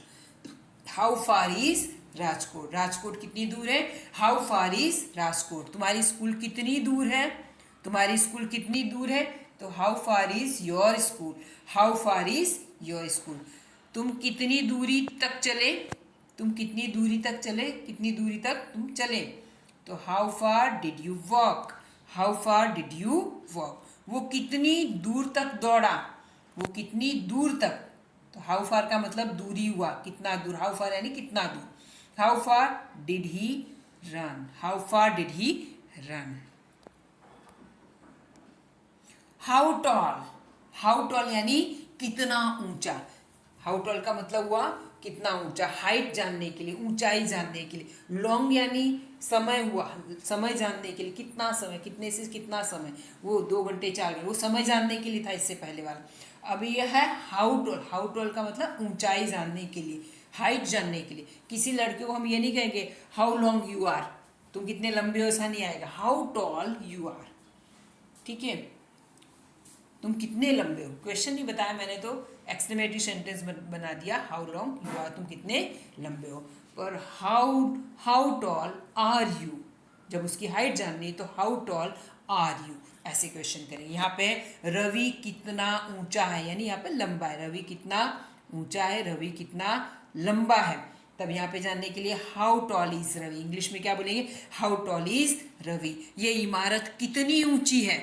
how far is Rajkot, Rajkot कितनी दूर है, हाउ फार इज राजकोट। तुम्हारी स्कूल कितनी दूर है, तुम्हारी स्कूल कितनी दूर है, तो how far is your school, how far is your school. तुम कितनी दूरी तक चले, तुम कितनी दूरी तक चले, कितनी दूरी तक तुम चले, तो how far did you walk, how far did you walk. वो कितनी दूर तक दौड़ा, वो कितनी दूर तक, तो हाउ फार का मतलब दूरी हुआ, कितना दूर, हाउ फार यानी कितना दूर। How far did he run, how far did he run. How tall, how tall यानी कितना ऊंचा, हाउ टॉल का मतलब हुआ कितना ऊंचा, हाइट जानने के लिए, ऊंचाई जानने के लिए। लॉन्ग यानी समय हुआ, समय जानने के लिए, कितना समय, कितने से कितना समय, वो 2 घंटे 4 घंटे, वो समय जानने के लिए था इससे पहले वाला। अब यह है हाउ टॉल, हाउ टॉल का मतलब ऊंचाई जानने के लिए, हाइट जानने के लिए। किसी लड़के को हम ये नहीं कहेंगे हाउ लॉन्ग यू आर, तुम कितने लंबे हो, ऐसा नहीं आएगा, हाउ टॉल यू आर, ठीक है। तुम कितने लंबे हो, क्वेश्चन नहीं बताया मैंने, तो एक्सक्लेमेटरी सेंटेंस बना दिया, हाउ लॉन्ग यू आर, तुम कितने लंबे हो। पर हाउ टॉल आर यू, जब उसकी हाइट जाननी है तो हाउ टॉल आर यू, ऐसे क्वेश्चन करेंगे। यहाँ पे रवि कितना ऊंचा है, यानी यहाँ पे लंबा है, रवि कितना ऊंचा है, रवि कितना लंबा है। तब यहाँ पे जानने के लिए how tall is Ravi, English में क्या बोलेंगे हाउ टॉल इज रवि। ये इमारत कितनी ऊंची है,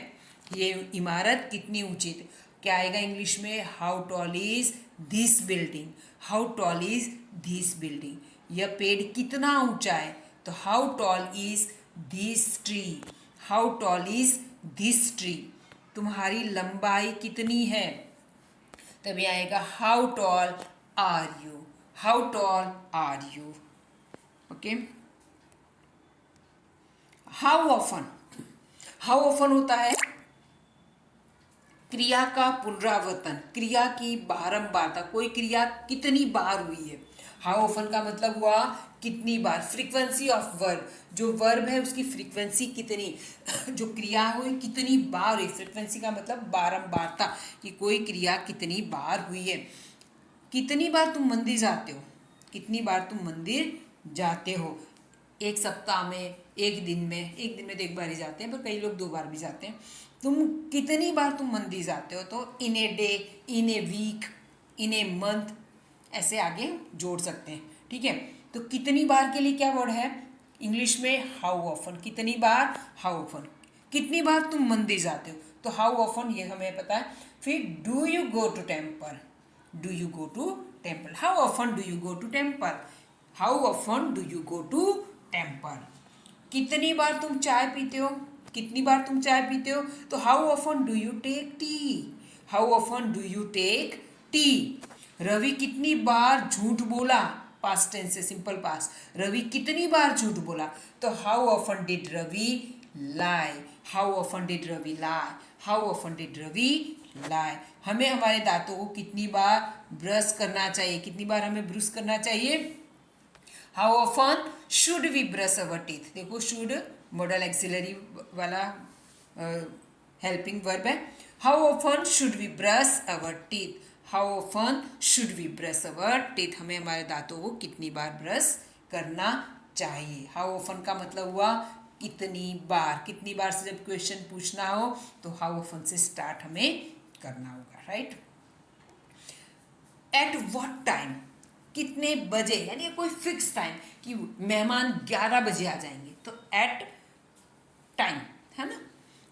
ये इमारत कितनी ऊंची थी, क्या आएगा इंग्लिश में how tall is this building, how tall is this building. यह पेड़ कितना ऊंचा है, तो how tall is this tree, how tall is this tree. तुम्हारी लंबाई कितनी है, तभी आएगा how tall are you, how tall are you, okay. How often, how often होता है क्रिया का पुनरावर्तन, क्रिया की बारंबारता, कोई क्रिया कितनी बार हुई है। हाउ ऑफन का मतलब हुआ कितनी बार, फ्रीक्वेंसी ऑफ वर्ब, जो वर्ब है उसकी फ्रीक्वेंसी कितनी, जो क्रिया हुई कितनी बार हुई, फ्रीक्वेंसी का मतलब बारंबारता, कि कोई क्रिया कितनी बार हुई है। कितनी बार तुम मंदिर जाते हो, कितनी बार तुम मंदिर जाते हो, एक सप्ताह में, एक दिन में, एक दिन में तो एक बार ही जाते हैं, पर कई लोग 2 बार भी जाते हैं। तुम कितनी बार तुम मंदिर जाते हो, तो in a day, in a week, in a month, ऐसे आगे जोड़ सकते हैं, ठीक है। तो कितनी बार के लिए क्या वर्ड है इंग्लिश में हाउ ऑफन, कितनी बार हाउ ऑफन, कितनी बार तुम मंदिर जाते हो, तो हाउ ऑफन ये हमें पता है। फिर do you go to temple, do you go to temple. How often do you go to temple? How often do you go to temple? कितनी बार तुम चाय पीते हो? कितनी बार तुम चाय पीते हो? तो how often do you take tea? How often do you take tea? Ravi कितनी बार झूठ बोला? पास्ट टेंस से सिंपल पास्ट. रवि कितनी बार झूठ बोला? तो how often did Ravi lie? How often did Ravi lie? How often did Ravi lie? हमें हमारे दांतों को कितनी बार ब्रश करना चाहिए? कितनी बार हमें ब्रश करना चाहिए? How often should we brush our teeth? देखो शुड मॉडल एक्सिलरी वाला हेल्पिंग वर्ब है. How often should we brush our teeth? How often should we brush our teeth? हमें हमारे दांतों को कितनी बार ब्रश करना चाहिए. हाउ ऑफन का मतलब हुआ कितनी बार. कितनी बार से जब क्वेश्चन पूछना हो तो हाउ ऑफन से स्टार्ट हमें करना होगा. राइट. Eight what time? कितने बजे, यानी कोई फिक्स टाइम कि मेहमान 11 बजे आ जाएंगे तो एट टाइम है ना.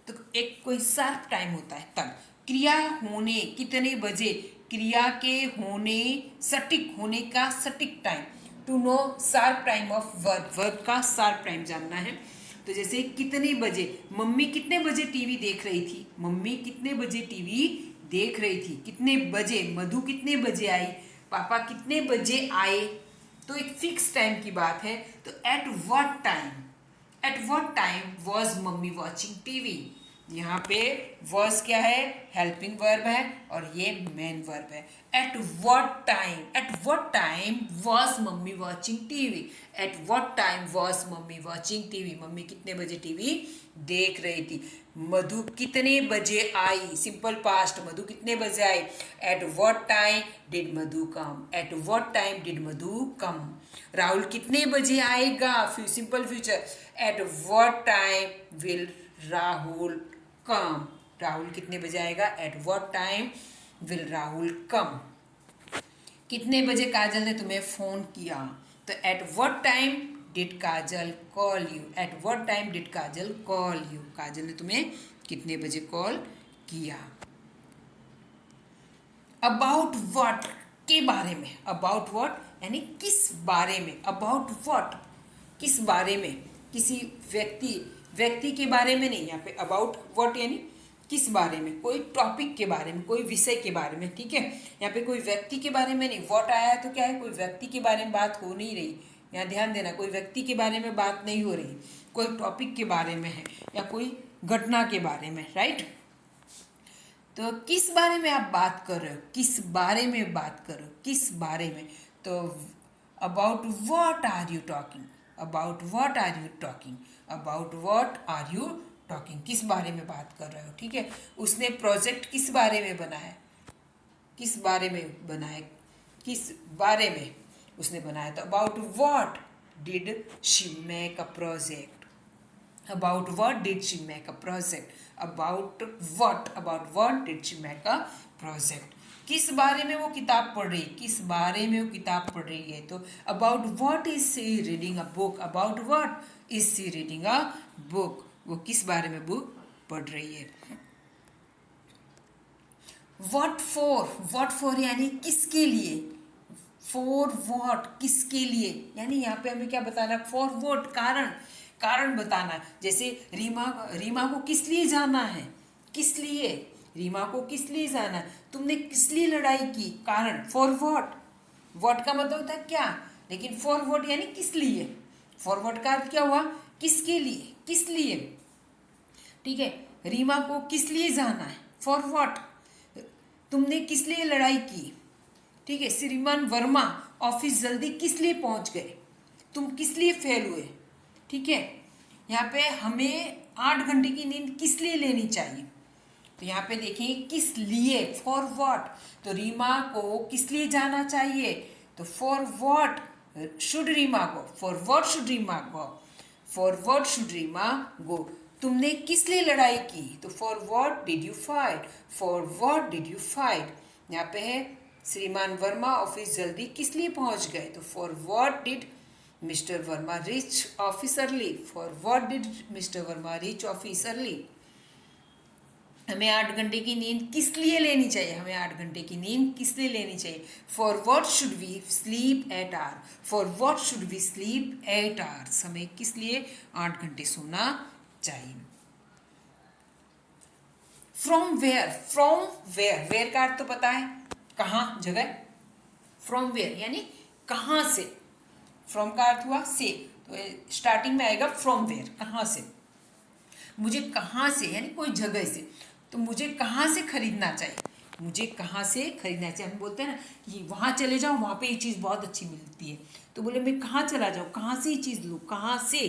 तो एक कोई शार्प टाइम होता है तब. क्रिया होने कितने बजे? क्रिया के होने सटीक होने का सटीक time. To know sharp time of verb. Verb का शार्प टाइम जानना है. तो जैसे कितने बजे, मम्मी कितने बजे टीवी देख रही थी? मम्मी कितने बजे टीवी देख रही थी? कितने बजे? मधु कितने बजे आई? पापा कितने बजे आए? तो एक फिक्स टाइम की बात है. तो at what time? Eight what time was mummy watching TV? यहाँ पे वॉज क्या है? हेल्पिंग वर्ब है और ये मेन वर्ब है. Eight what time? Eight what time was mummy watching TV? Eight what time was mummy watching TV? Mummy कितने बजे टीवी देख रही थी? मधु कितने बजे आई? Simple past. मधु कितने बजे आई? At what time did Madhu come? At what time did Madhu come? Rahul कितने बजे आएगा? Simple future. At what time will Rahul come? Rahul कितने बजे आएगा? At what time will Rahul come? कितने बजे काजल ने तुम्हें फोन किया? तो at what time did Kajal call you? At what time did Kajal call you? Kajal ने तुम्हें कितने बजे कॉल किया? अबाउट व्हाट के बारे में. अबाउट व्हाट यानी किस बारे में. अबाउट व्हाट किस बारे में. किसी व्यक्ति के बारे में नहीं. यहाँ पे अबाउट व्हाट यानी किस बारे में, कोई टॉपिक के बारे में, कोई विषय के बारे में. ठीक है. यहाँ पे कोई व्यक्ति के बारे में नहीं. व्हाट आया है तो क्या है? कोई व्यक्ति के बारे में बात हो नहीं रही. यहाँ ध्यान देना, कोई व्यक्ति के बारे में बात नहीं हो रही, कोई टॉपिक के बारे में है या कोई घटना के बारे में. राइट. तो किस बारे में आप बात कर रहे हो? किस बारे में बात कर रहे हो? किस बारे में. तो about what are you talking? About what are you talking? About what are you talking? किस बारे में बात कर रहे हो. ठीक है. उसने प्रोजेक्ट किस बारे में बनाया? किस बारे में बनाया? किस बारे में उसने बनाया. तो about what did she make a project? About what did she make a project? About what did she make a project? किस बारे में वो किताब पढ़ रही है? किस बारे में वो किताब पढ़ रही है. तो about what is she reading a book? About what is she reading a book? वो किस बारे में बुक पढ़ रही है. what for यानी किसके लिए. for what किसके लिए, यानी यहाँ पे हमें क्या बताना. for what कारण बताना. जैसे रीमा को किस लिए जाना है. किस लिए रीमा को किस लिए जाना है. तुमने किस लिए लड़ाई की. कारण. फॉर व्हाट का मतलब होता है क्या, लेकिन फॉर व्हाट यानी किस लिए. फॉर व्हाट का अर्थ क्या हुआ? किसके लिए, किस लिए. ठीक है. रीमा को किस लिए जाना है. For what. तुमने किस लिए लड़ाई की. ठीक है. श्रीमान वर्मा ऑफिस जल्दी किस लिए पहुंच गए. तुम किस लिए फेल हुए. ठीक है. यहाँ पे हमें 8 घंटे की नींद किस लिए लेनी चाहिए. तो यहाँ पे देखिए किस लिए. For what. तो रीमा को किस लिए जाना चाहिए. तो for what should Reema go. For what should Reema go. For what should Reema go. तुमने किस लिए लड़ाई की. तो for what did you fight. For what did you fight. यहाँ पे है श्रीमान वर्मा ऑफिस जल्दी किस लिए पहुंच गए. तो for what did mister Verma reach office early. For what did mister Verma reach office early. हमें 8 घंटे की नींद किस लिए लेनी चाहिए, हमें 8 घंटे की नींद किस लिए लेनी चाहिए। For what should we sleep eight hour, for what should we sleep eight hours, हमें किस लिए 8 घंटे सोना चाहिए। From where, from where, where का अर्थ तो पता है, कहाँ, जगह। फ्रॉम वेयर यानी कहाँ से, फ्रॉम का अर्थ हुआ से, तो स्टार्टिंग में आएगा फ्रॉम वेयर, कहाँ से, मुझे कहाँ से यानी कोई जगह से, तो मुझे कहाँ से खरीदना चाहिए, मुझे कहाँ से खरीदना चाहिए। हम बोलते हैं ना कि वहाँ चले जाओ, वहाँ पे ये चीज़ बहुत अच्छी मिलती है, तो बोले मैं कहाँ चला जाऊँ, कहाँ से ये चीज़ लूँ, कहाँ से,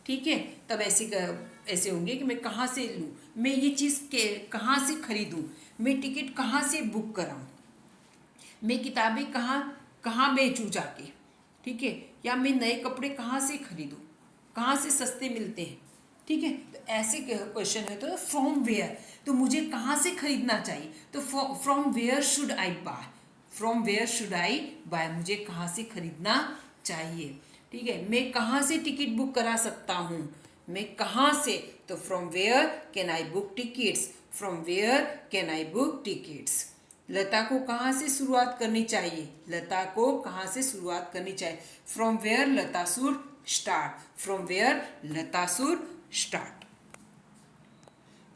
ठीक है। तब ऐसे होंगे कि मैं कहाँ से लूँ, मैं ये चीज़ के कहाँ से खरीदूँ, मैं टिकट कहाँ से बुक कराऊँ, मैं किताबें कहाँ कहाँ बेचूँ जाके, ठीक है, या मैं नए कपड़े कहाँ से खरीदूँ, कहाँ से सस्ते मिलते हैं, ठीक है। तो ऐसे क्वेश्चन है तो फ्रॉम वेयर, तो मुझे कहाँ से खरीदना चाहिए, तो from where should I buy, from where should I buy, मुझे कहाँ से खरीदना चाहिए, ठीक है। मैं कहाँ से टिकट बुक करा सकता हूँ, मैं कहाँ से, तो from where can I book tickets, from where can I book tickets. Lata को कहाँ से शुरुआत करनी चाहिए, लता को कहाँ से शुरुआत करनी चाहिए, from where Lata should start, from where Lata should start.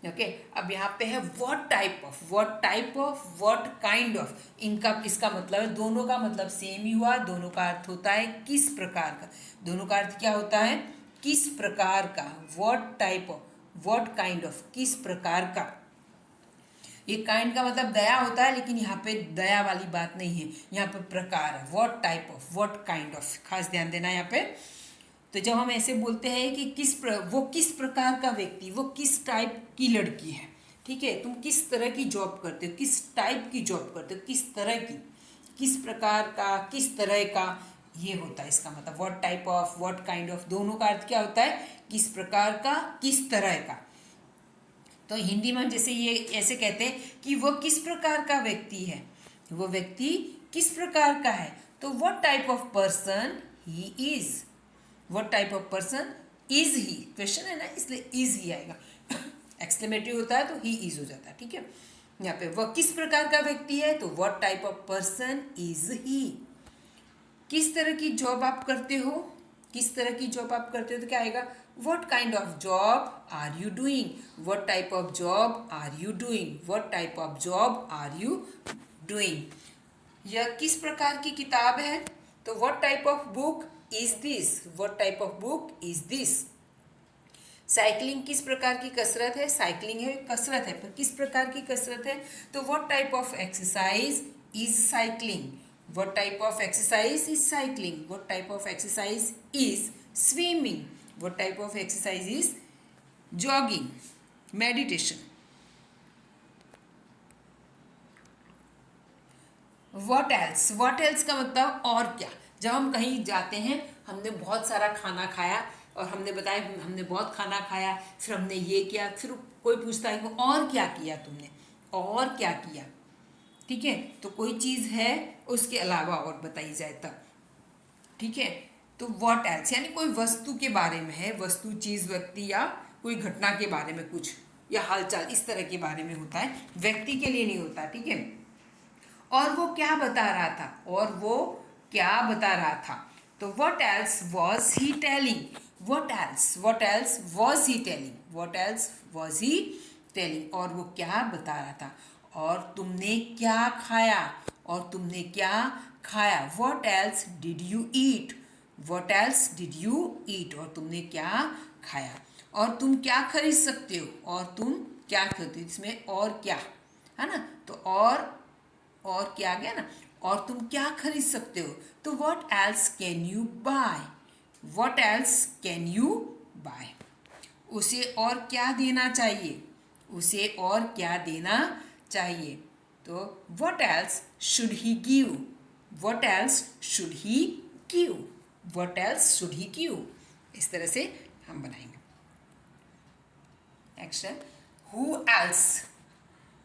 Okay, अब यहाँ पे है what type of, what type of, what kind of, इनका इसका मतलब है, दोनों का मतलब सेम ही हुआ, दोनों का अर्थ होता है किस प्रकार का, दोनों का अर्थ क्या होता है, किस प्रकार का। What type of, what kind of, किस प्रकार का। ये काइंड का मतलब दया होता है, लेकिन यहाँ पे दया वाली बात नहीं है, यहाँ पे प्रकार है। What type of, what kind of, खास ध्यान देना यहाँ पे। तो जब हम ऐसे बोलते हैं कि वो किस प्रकार का व्यक्ति, वो किस टाइप की लड़की है, ठीक है, तुम किस तरह की जॉब करते हो, किस टाइप की जॉब करते हो, किस तरह की, किस प्रकार का, किस तरह का, ये होता है इसका मतलब। What type of, what kind of, दोनों का अर्थ क्या होता है, किस प्रकार का, किस तरह का। तो हिंदी में जैसे ये ऐसे कहते हैं कि वो किस प्रकार का व्यक्ति है, वो व्यक्ति किस प्रकार का है, तो what type of person he is, what type of person is he, question है ना इसलिए इज ही आएगा, एक्सक्लेमेटिव होता है तो ही इज हो जाता है, ठीक है। यहाँ पे वह किस प्रकार का व्यक्ति है, तो what type of person is he. किस तरह की जॉब आप करते हो, किस तरह की जॉब आप करते हो, तो क्या आएगा, what kind of job are you doing, what type of job are you doing, what type of job are you doing. यह किस प्रकार की किताब है, तो what type of book is this, what type of book is this. Cycling किस प्रकार की कसरत है, साइकिलिंग है कसरत है, पर किस प्रकार की कसरत है, तो what type of exercise is cycling, what type of exercise is cycling, what type of exercise is swimming, what type of exercise is jogging, meditation। what else, what else का मतलब और क्या। जब हम कहीं जाते हैं, हमने बहुत सारा खाना खाया और हमने बताया हमने बहुत खाना खाया, फिर हमने ये किया, फिर कोई पूछता है कि और क्या किया तुमने, और क्या किया, ठीक है। तो कोई चीज़ है उसके अलावा और बताई जाए तब, ठीक है। तो व्हाट एल्स यानी कोई वस्तु के बारे में है, वस्तु, चीज़, व्यक्ति या कोई घटना के बारे में कुछ, या हालचाल इस तरह के बारे में होता है, व्यक्ति के लिए नहीं होता, ठीक है। और वो क्या बता रहा था, और वो क्या बता रहा था, तो what else was he telling, what else was he telling, what else was he telling, और वो क्या बता रहा था, और तुमने क्या खाया, और तुमने क्या खाया। What else did you eat, what else did you eat, और तुमने क्या खाया। और तुम क्या खरीद सकते हो, और तुम क्या खरीदते हो, इसमें और क्या है ना, तो और क्या आ गया ना, और तुम क्या खरीद सकते हो, तो what else can you buy, what else can you buy. उसे और क्या देना चाहिए, उसे और क्या देना चाहिए, तो what else should he give, what else should he give, what else should he give. इस तरह से हम बनाएंगे। नेक्स्ट है हु एल्स,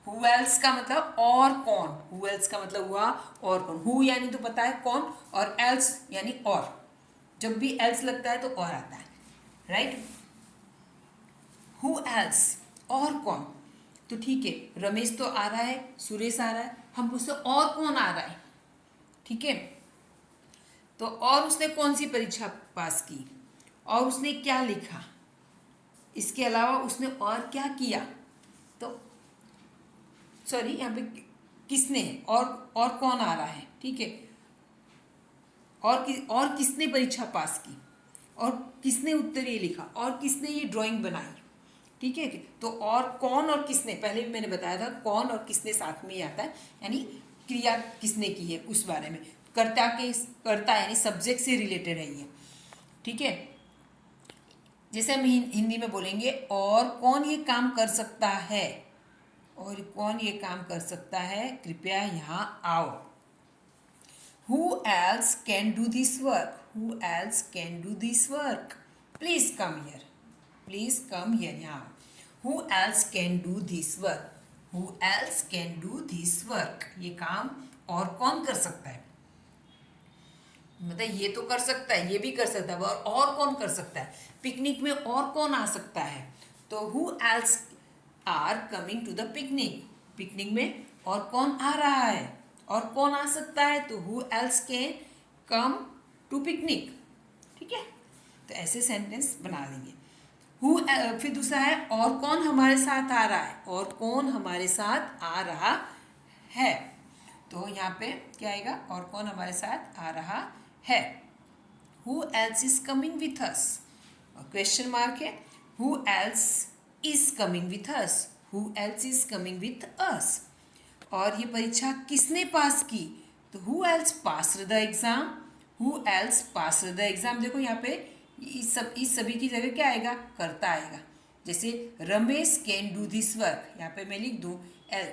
हु एल्स का मतलब और कौन, हु एल्स का मतलब हुआ और कौन, हु यानी तो पता है कौन, और एल्स यानी और, जब भी एल्स लगता है तो और आता है, राइट। हु एल्स और कौन, तो ठीक है, रमेश तो आ रहा है, सुरेश आ रहा है, हम पूछते और कौन आ रहा है, ठीक है। तो और उसने कौन सी परीक्षा पास की, और उसने क्या लिखा, इसके अलावा उसने और क्या किया, तो सॉरी यहाँ पे किसने, और कौन आ रहा है, ठीक है। और किसने परीक्षा पास की, और किसने उत्तर ये लिखा, और किसने ये ड्राइंग बनाई, ठीक है। तो और कौन और किसने, पहले भी मैंने बताया था कौन और किसने साथ में ही आता है, यानी क्रिया किसने की है उस बारे में। कर्ता यानी सब्जेक्ट से रिलेटेड है ये, ठीक है। जैसे हम हिंदी में बोलेंगे और कौन ये काम कर सकता है, और कौन ये काम कर सकता है, कृपया यहाँ आओ। Who else can do this work? Who else can do this work? Please come here. Please come here now. Who else can do this work? Who else can do this work? ये काम और कौन कर सकता है, मतलब ये तो कर सकता है, ये भी कर सकता है, और कौन कर सकता है, पिकनिक में और कौन आ सकता है, तो who else are coming to the picnic? Picnic में और कौन आ रहा है, और कौन आ सकता है, तो who else can come to picnic, ठीक है। तो ऐसे सेंटेंस बना देंगे। फिर दूसरा है और कौन हमारे साथ आ रहा है, और कौन हमारे साथ आ रहा है, तो यहाँ पे क्या आएगा, और कौन हमारे साथ आ रहा है। Who else is coming with us? Question mark है, Who else is coming with us? Who else is coming with us? और ये परीक्षा किसने पास की, तो Who else passed the exam? Who else passed the exam? देखो यहाँ पे इस सभी की जगह क्या आएगा, कर्ता आएगा। जैसे Ramesh can do this work, यहाँ पे मैं लिख दूँ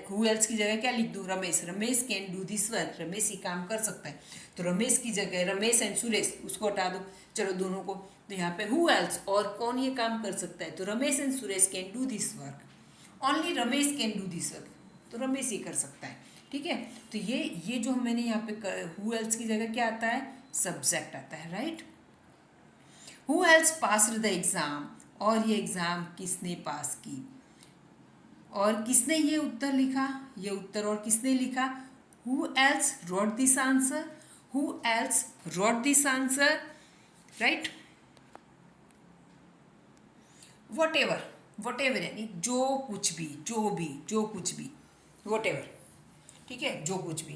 हु एल्स की जगह क्या लिख दूँ, Ramesh. Ramesh can do this work, Ramesh ये काम कर सकता है, तो रमेश की जगह रमेश एंड सुरेश उसको हटा दो, चलो दोनों को। तो यहाँ पे हु एल्स और कौन ये काम कर सकता है, तो Ramesh and Suresh can do this work, only Ramesh can do this work, तो रमेश ये कर सकता है, ठीक है। तो ये जो मैंने यहाँ पे हु एल्स की जगह क्या आता है, सब्जेक्ट आता है, right. Who else passed the exam, और ये एग्ज़ाम किसने पास की, और किसने ये उत्तर लिखा, ये उत्तर और किसने लिखा, who else wrote this answer, who else wrote this answer, right. What ever यानी जो कुछ भी, जो कुछ भी, वट एवर, ठीक है, जो कुछ भी।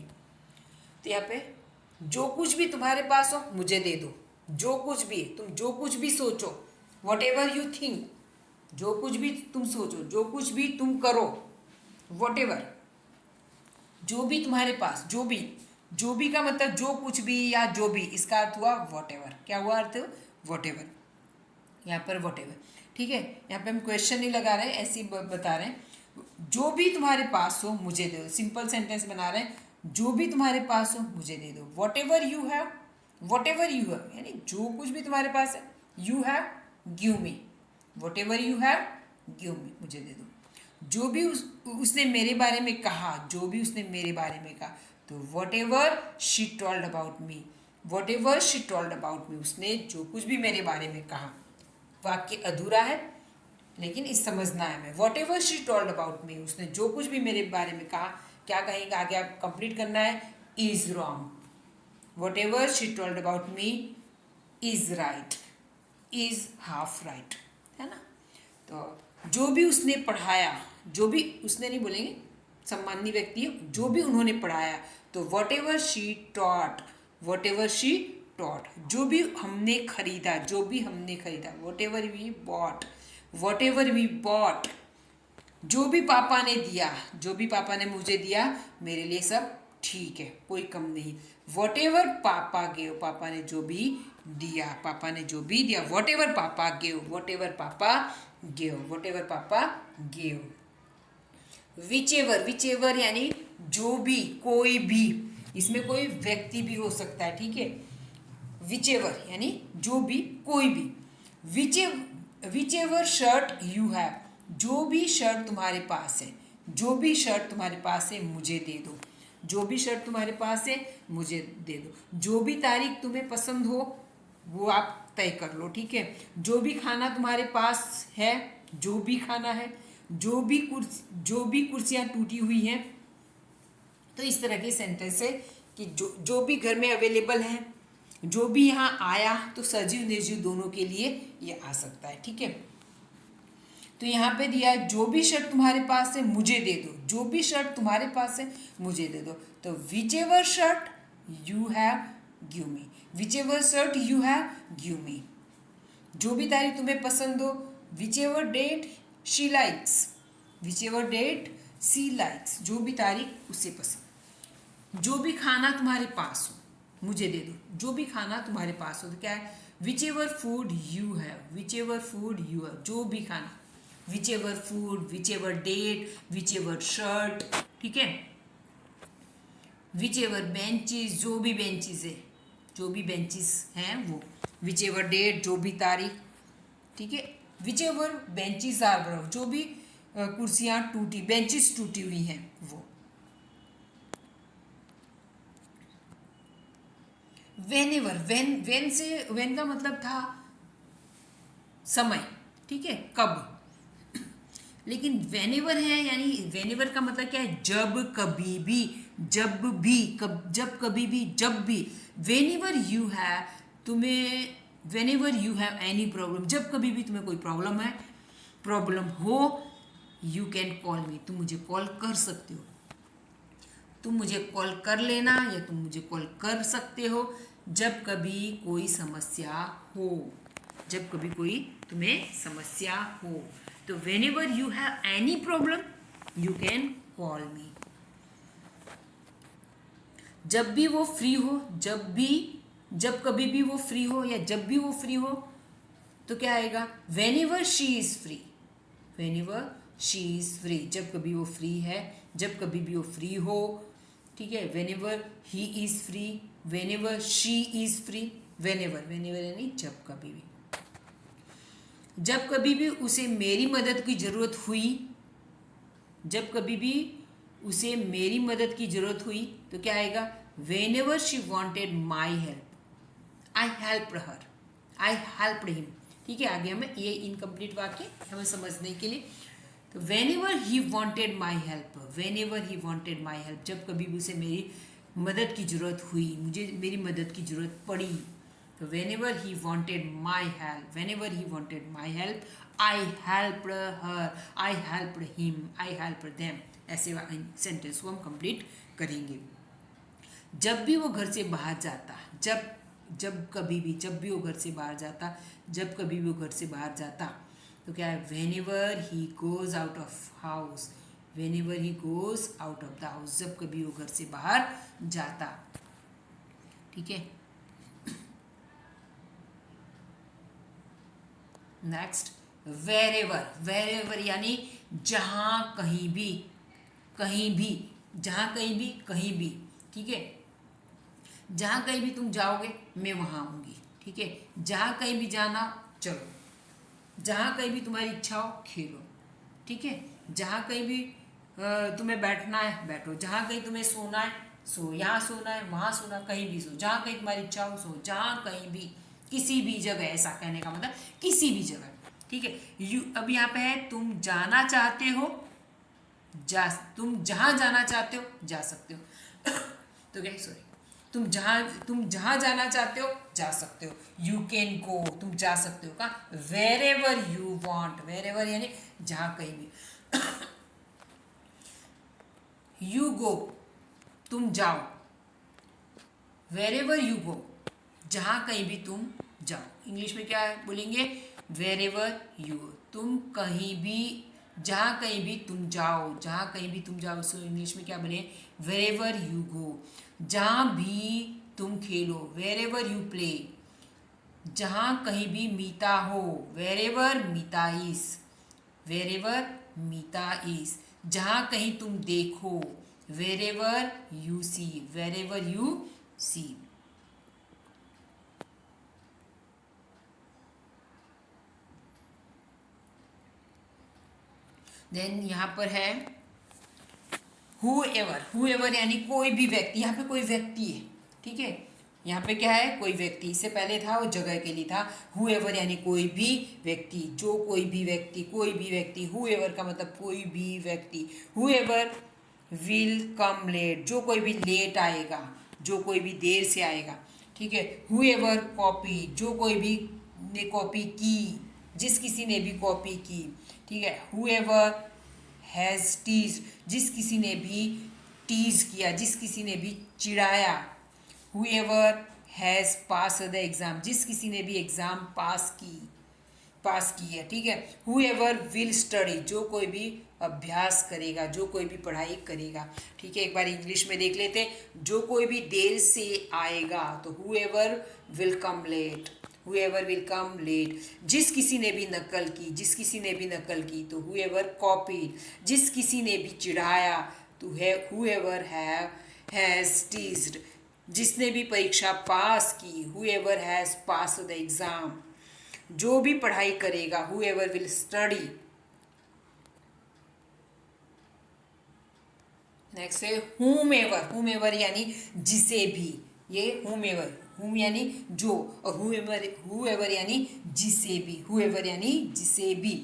तो यहाँ पे जो कुछ भी तुम्हारे पास हो मुझे दे दो, जो कुछ भी, तुम जो कुछ भी सोचो, वट एवर यू थिंक, जो कुछ भी तुम सोचो, जो कुछ भी तुम करो, वट एवर, जो भी तुम्हारे पास, जो भी का मतलब जो कुछ भी या जो भी, इसका अर्थ हुआ वट एवर। क्या हुआ अर्थ, वट एवर, यहाँ पर वट एवर, ठीक है। यहाँ पे हम क्वेश्चन नहीं लगा रहे, ऐसे ही बता रहे हैं, जो भी तुम्हारे पास हो मुझे दे दो, सिंपल सेंटेंस बना रहे हैं, जो भी तुम्हारे पास हो मुझे दे दो, what ever you have, what ever you have यानी जो कुछ भी तुम्हारे पास है, you have give me, what ever you have give मी, मुझे दे दो। जो भी उसने मेरे बारे में कहा, जो भी उसने मेरे बारे में कहा, तो whatever she told about me, what ever she told about me, उसने जो कुछ भी मेरे बारे में कहा। वाक्य अधूरा है लेकिन इस समझना है हमें, what ever she told about me, उसने जो कुछ भी मेरे बारे में कहा, क्या कहेंगे आगे आप कंप्लीट करना है, is wrong, what ever she told about me is right, is half right, है ना। तो जो भी उसने पढ़ाया, जो भी उसने नहीं बोलेंगे, सम्मानीय व्यक्ति है, जो भी उन्होंने पढ़ाया, तो whatever she taught, whatever she taught, जो भी हमने खरीदा, जो भी हमने खरीदा, whatever we bought, whatever we bought, जो भी पापा ने दिया, जो भी पापा ने मुझे दिया, मेरे लिए सब ठीक है, कोई कम नहीं, वट एवर पापा गेव, पापा ने जो भी दिया, पापा ने जो भी दिया, वट एवर पापा गेव, वट एवर पापा गेव, वट एवर पापा गेव। विच एवर यानी जो भी, कोई भी, इसमें कोई व्यक्ति भी हो सकता है, ठीक है। विच एवर यानी जो भी, कोई भी। Which ever shirt you have, जो भी शर्ट तुम्हारे पास है, जो भी शर्ट तुम्हारे पास है मुझे दे दो, जो भी शर्ट तुम्हारे पास है मुझे दे दो। जो भी तारीख तुम्हें पसंद हो वो आप तय कर लो, ठीक है। जो भी खाना तुम्हारे पास है, जो भी खाना है, जो भी कुर्सियाँ टूटी हुई हैं, तो इस तरह के सेंटेंस है कि जो भी घर में अवेलेबल है, जो भी यहाँ आया, तो सजीव निर्जीव दोनों के लिए ये आ सकता है। ठीक है, तो यहाँ पे दिया है जो भी शर्ट तुम्हारे पास है मुझे दे दो, जो भी शर्ट तुम्हारे पास है मुझे दे दो। तो whichever shirt you have give me, whichever shirt you have give me. जो भी तारीख तुम्हें पसंद हो, whichever date she likes, whichever date she likes, जो भी तारीख उससे पसंद। जो भी खाना तुम्हारे पास हो मुझे दे दो, जो भी खाना तुम्हारे पास हो, तो क्या है, whichever food you have, whichever food you have, जो भी खाना, whichever food, whichever date, whichever shirt. ठीक है, विच एवर बेंचेस, जो भी बेंचेस है, जो भी बेंचेस हैं वो, विच एवर डेट, जो भी तारीख। ठीक है, whichever benches are broken, जो भी कुर्सियाँ टूटी, बेंचेस टूटी हुई हैं वो। वेन एवर, वेन से, वेन का मतलब था समय, ठीक है, कब, लेकिन वेन एवर है, यानी वेन एवर का मतलब क्या है, जब कभी भी, जब भी, जब कभी भी, जब भी। वेन एवर यू हैव, तुम्हें when ever you have any problem, जब कभी भी तुम्हें कोई प्रॉब्लम हो, यू कैन कॉल मी, तुम मुझे कॉल कर सकते हो, तुम मुझे कॉल कर लेना या तुम मुझे कॉल कर सकते हो जब कभी कोई समस्या हो, जब कभी कोई तुम्हें समस्या हो। तो when ever you have any problem you can call मी। जब भी वो फ्री हो, जब कभी भी वो फ्री हो या जब भी वो फ्री हो, तो क्या आएगा, when ever she is free, when ever she is free, जब कभी वो फ्री है, जब कभी भी वो फ्री हो। ठीक है, when ever he is free, when ever she is free, when ever यानी जब कभी भी। जब कभी भी उसे मेरी मदद की जरूरत हुई, जब कभी भी उसे मेरी मदद की जरूरत हुई, तो क्या आएगा, when ever she wanted my help, I helped her, I helped him. ठीक है, आगे हमें ये इनकम्प्लीट वाक्य हमें समझने के लिए, तो when ever he wanted my help, when ever he wanted my help, जब कभी भी उसे मेरी मदद की जरूरत हुई, मुझे मेरी मदद की जरूरत पड़ी, तो when ever he wanted my help, when ever he wanted my help, I helped her, I helped him, I helped them. ऐसे सेंटेंस को हम कंप्लीट करेंगे। जब भी वो घर से बाहर जाता, जब कभी भी, जब भी वो घर से बाहर जाता, जब कभी भी वो घर से बाहर जाता, तो क्या है, when ever he goes out of house, when ever he goes out of the house, जब कभी वो घर से बाहर जाता। ठीक है, नेक्स्ट, वेर एवर यानी जहाँ कहीं भी, कहीं भी, जहाँ कहीं भी, कहीं भी। ठीक है, जहाँ कहीं भी तुम जाओगे मैं वहाँ आऊँगी। ठीक है, जहाँ कहीं भी जाना चलो, जहाँ कहीं भी तुम्हारी इच्छा हो खेलो। ठीक है, जहाँ कहीं भी तुम्हें बैठना है बैठो, जहाँ कहीं तुम्हें सोना है सो, यहाँ सोना है वहाँ सोना, कहीं भी सो, जहाँ कहीं तुम्हारी इच्छा हो सो, जहाँ कहीं भी, किसी भी जगह, ऐसा कहने का मतलब किसी भी जगह। ठीक है, अब यहाँ पे है तुम जाना चाहते हो, तुम जहाँ जाना चाहते हो जा सकते हो तो क्या, सॉरी, तुम जहाँ जाना चाहते हो जा सकते हो, यू कैन गो, तुम जा सकते हो। कहाँ, wherever you want, wherever यानी जहाँ कहीं भी, यू गो, तुम जाओ, वेर एवर यू गो, जहाँ कहीं भी तुम जाओ। इंग्लिश में क्या बोलेंगे, वेर एवर यू, तुम कहीं भी, जहाँ कहीं भी तुम जाओ, जहाँ कहीं भी तुम जाओ, सो इंग्लिश में क्या बने, वेर एवर यू गो। जहाँ भी तुम खेलो, वेर एवर यू प्ले, जहाँ कहीं भी मीता हो, wherever Meeta is, wherever Meeta is. जहाँ कहीं तुम देखो, wherever you see, wherever you see. Then यहाँ पर है हु एवर यानी कोई भी व्यक्ति, यहाँ पे कोई व्यक्ति है। ठीक है, यहाँ पे क्या है, कोई व्यक्ति, इससे पहले था वो जगह के लिए था। हुएवर यानी कोई भी व्यक्ति, जो कोई भी व्यक्ति, कोई भी व्यक्ति। हुएवर का मतलब कोई भी व्यक्ति। हुएवर विल कम लेट, जो कोई भी लेट आएगा, जो कोई भी देर से आएगा, ठीक है। हुएवर कॉपी, जो कोई भी ने कॉपी की, जिस किसी ने भी कॉपी की, ठीक है। हुएवर हैज़ टीज, जिस किसी ने भी टीज किया, जिस किसी ने भी चिढ़ाया। Whoever has passed the exam, जिस किसी ने भी एग्ज़ाम पास की है, ठीक है। Whoever will study, जो कोई भी अभ्यास करेगा, जो कोई भी पढ़ाई करेगा, ठीक है। एक बार इंग्लिश में देख लेते हैं। जो कोई भी देर से आएगा तो whoever will come late, whoever will come late। जिस किसी ने भी नकल की, जिस किसी ने भी नकल की तो whoever copied। जिस किसी ने भी चिढ़ाया तो whoever has teased। जिसने भी परीक्षा पास की, whoever has passed the exam। जो भी पढ़ाई करेगा, whoever will study। नेक्स्ट है whomever, whomever यानी जिसे भी, ये whomever, whom यानी जो, और whoever यानी जिसे भी, whoever यानी जिसे भी।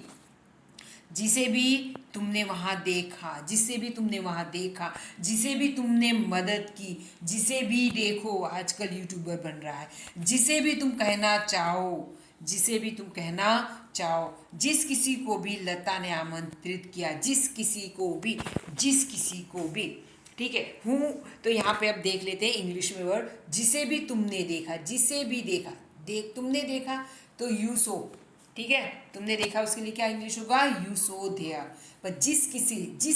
जिसे भी तुमने वहाँ देखा, जिसे भी तुमने वहाँ देखा, जिसे भी तुमने मदद की, जिसे भी देखो, आजकल यूट्यूबर बन रहा है, जिसे भी तुम कहना चाहो, जिसे भी तुम कहना चाहो। जिस किसी को भी लता ने आमंत्रित किया, जिस किसी को भी, जिस किसी को भी, ठीक है। हूँ तो यहाँ पे अब देख लेते हैं इंग्लिश में वर्ड। जिसे भी तुमने देखा, जिसे भी देखा, तुमने देखा तो यू सो, ठीक है। तुमने देखा उसके लिए क्या इंग्लिश होगा, यू सो देयर। पर जिस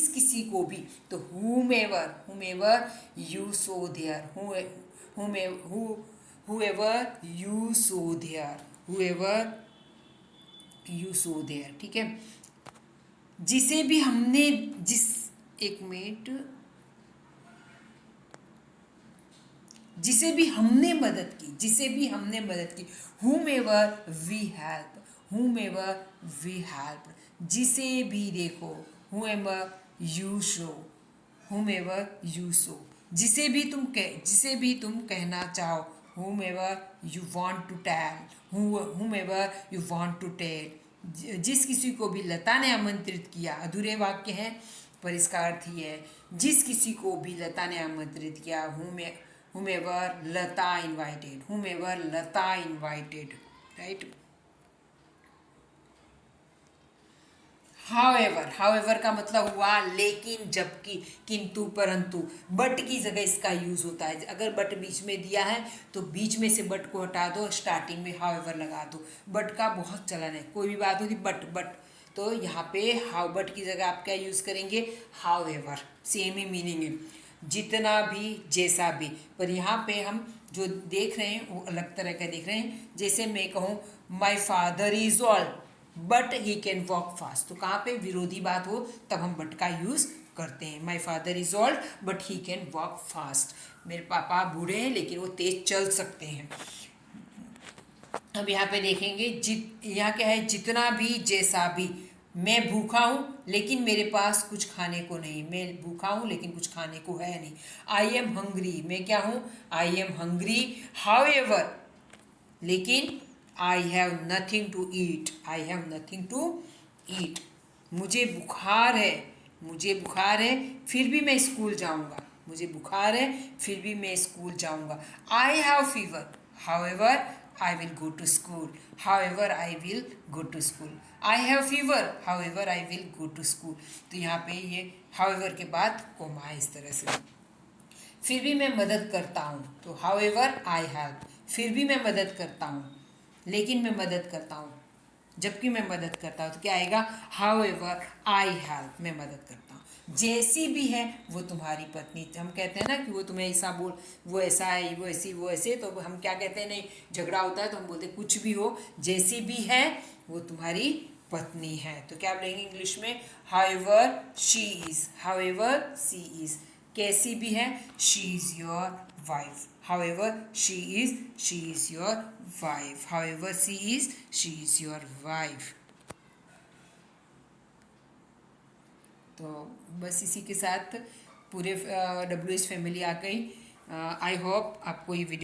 किसी को भी तो whomever you saw there, whoever you saw there, whoever you saw there, ठीक है। जिसे भी हमने, एक मिनट, जिसे भी हमने मदद की, जिसे भी हमने मदद की, whomever we help, whomever we help। जिसे भी देखो, whomever you show, whomever you show। जिसे भी तुम कहना चाहो, whomever you want to tell, whomever you want to tell। जिस किसी को भी लता ने आमंत्रित किया, अधूरे वाक्य हैं पर इसका अर्थ ही है जिस किसी को भी लता ने आमंत्रित किया। whomever लता invited, whomever लता invited, right। however का मतलब हुआ लेकिन, जबकि, किंतु, परंतु। बट की जगह इसका यूज होता है। अगर बट बीच में दिया है तो बीच में से बट को हटा दो, स्टार्टिंग में however लगा दो। बट का बहुत चलन है, कोई भी बात होती बट, तो यहाँ पे बट की जगह आप क्या यूज करेंगे, however। सेम ही मीनिंग है, जितना भी, जैसा भी। पर यहाँ पे हम जो देख रहे हैं वो अलग तरह का देख रहे हैं। जैसे मैं कहूँ my father is all but he can walk fast, तो कहाँ पे विरोधी बात हो तब हम बट का यूज करते हैं। My father is old but he can walk fast. मेरे पापा बूढ़े हैं लेकिन वो तेज चल सकते हैं। अब यहाँ पे देखेंगे यहाँ क्या है, जितना भी, जैसा भी। मैं भूखा हूँ लेकिन मेरे पास कुछ खाने को नहीं, मैं भूखा हूँ लेकिन कुछ खाने को है नहीं। आई एम हंग्री, मैं क्या हूँ, आई एम हंग्री। हाउएवर, लेकिन, I have nothing to eat, I have nothing to eat. मुझे बुखार है फिर भी मैं स्कूल जाऊँगा, मुझे बुखार है फिर भी मैं स्कूल जाऊँगा। I have fever, however I will go to school, however I will go to school। I have fever, however I will go to school। तो यहाँ पे ये however के बाद कोमा है इस तरह से। फिर भी मैं मदद करता हूँ तो however I help, फिर भी मैं मदद करता हूँ, लेकिन मैं मदद करता हूँ, जबकि मैं मदद करता हूँ तो क्या आएगा, however I help, मैं मदद करता हूँ। जैसी भी है वो तुम्हारी पत्नी। हम कहते हैं ना कि वो तुम्हें ऐसा बोल, वो ऐसा है, वो ऐसी, वो ऐसे, तो हम क्या कहते हैं, नहीं झगड़ा होता है तो हम बोलते हैं कुछ भी हो, जैसी भी है वो तुम्हारी पत्नी है। तो क्या बोलेंगे इंग्लिश में, however she is, however she is. कैसी भी है, she is your wife, however she is your wife, however she is your wife. तो बस इसी के साथ पूरे WH फैमिली आ गई। आई होप आपको ये वीडियो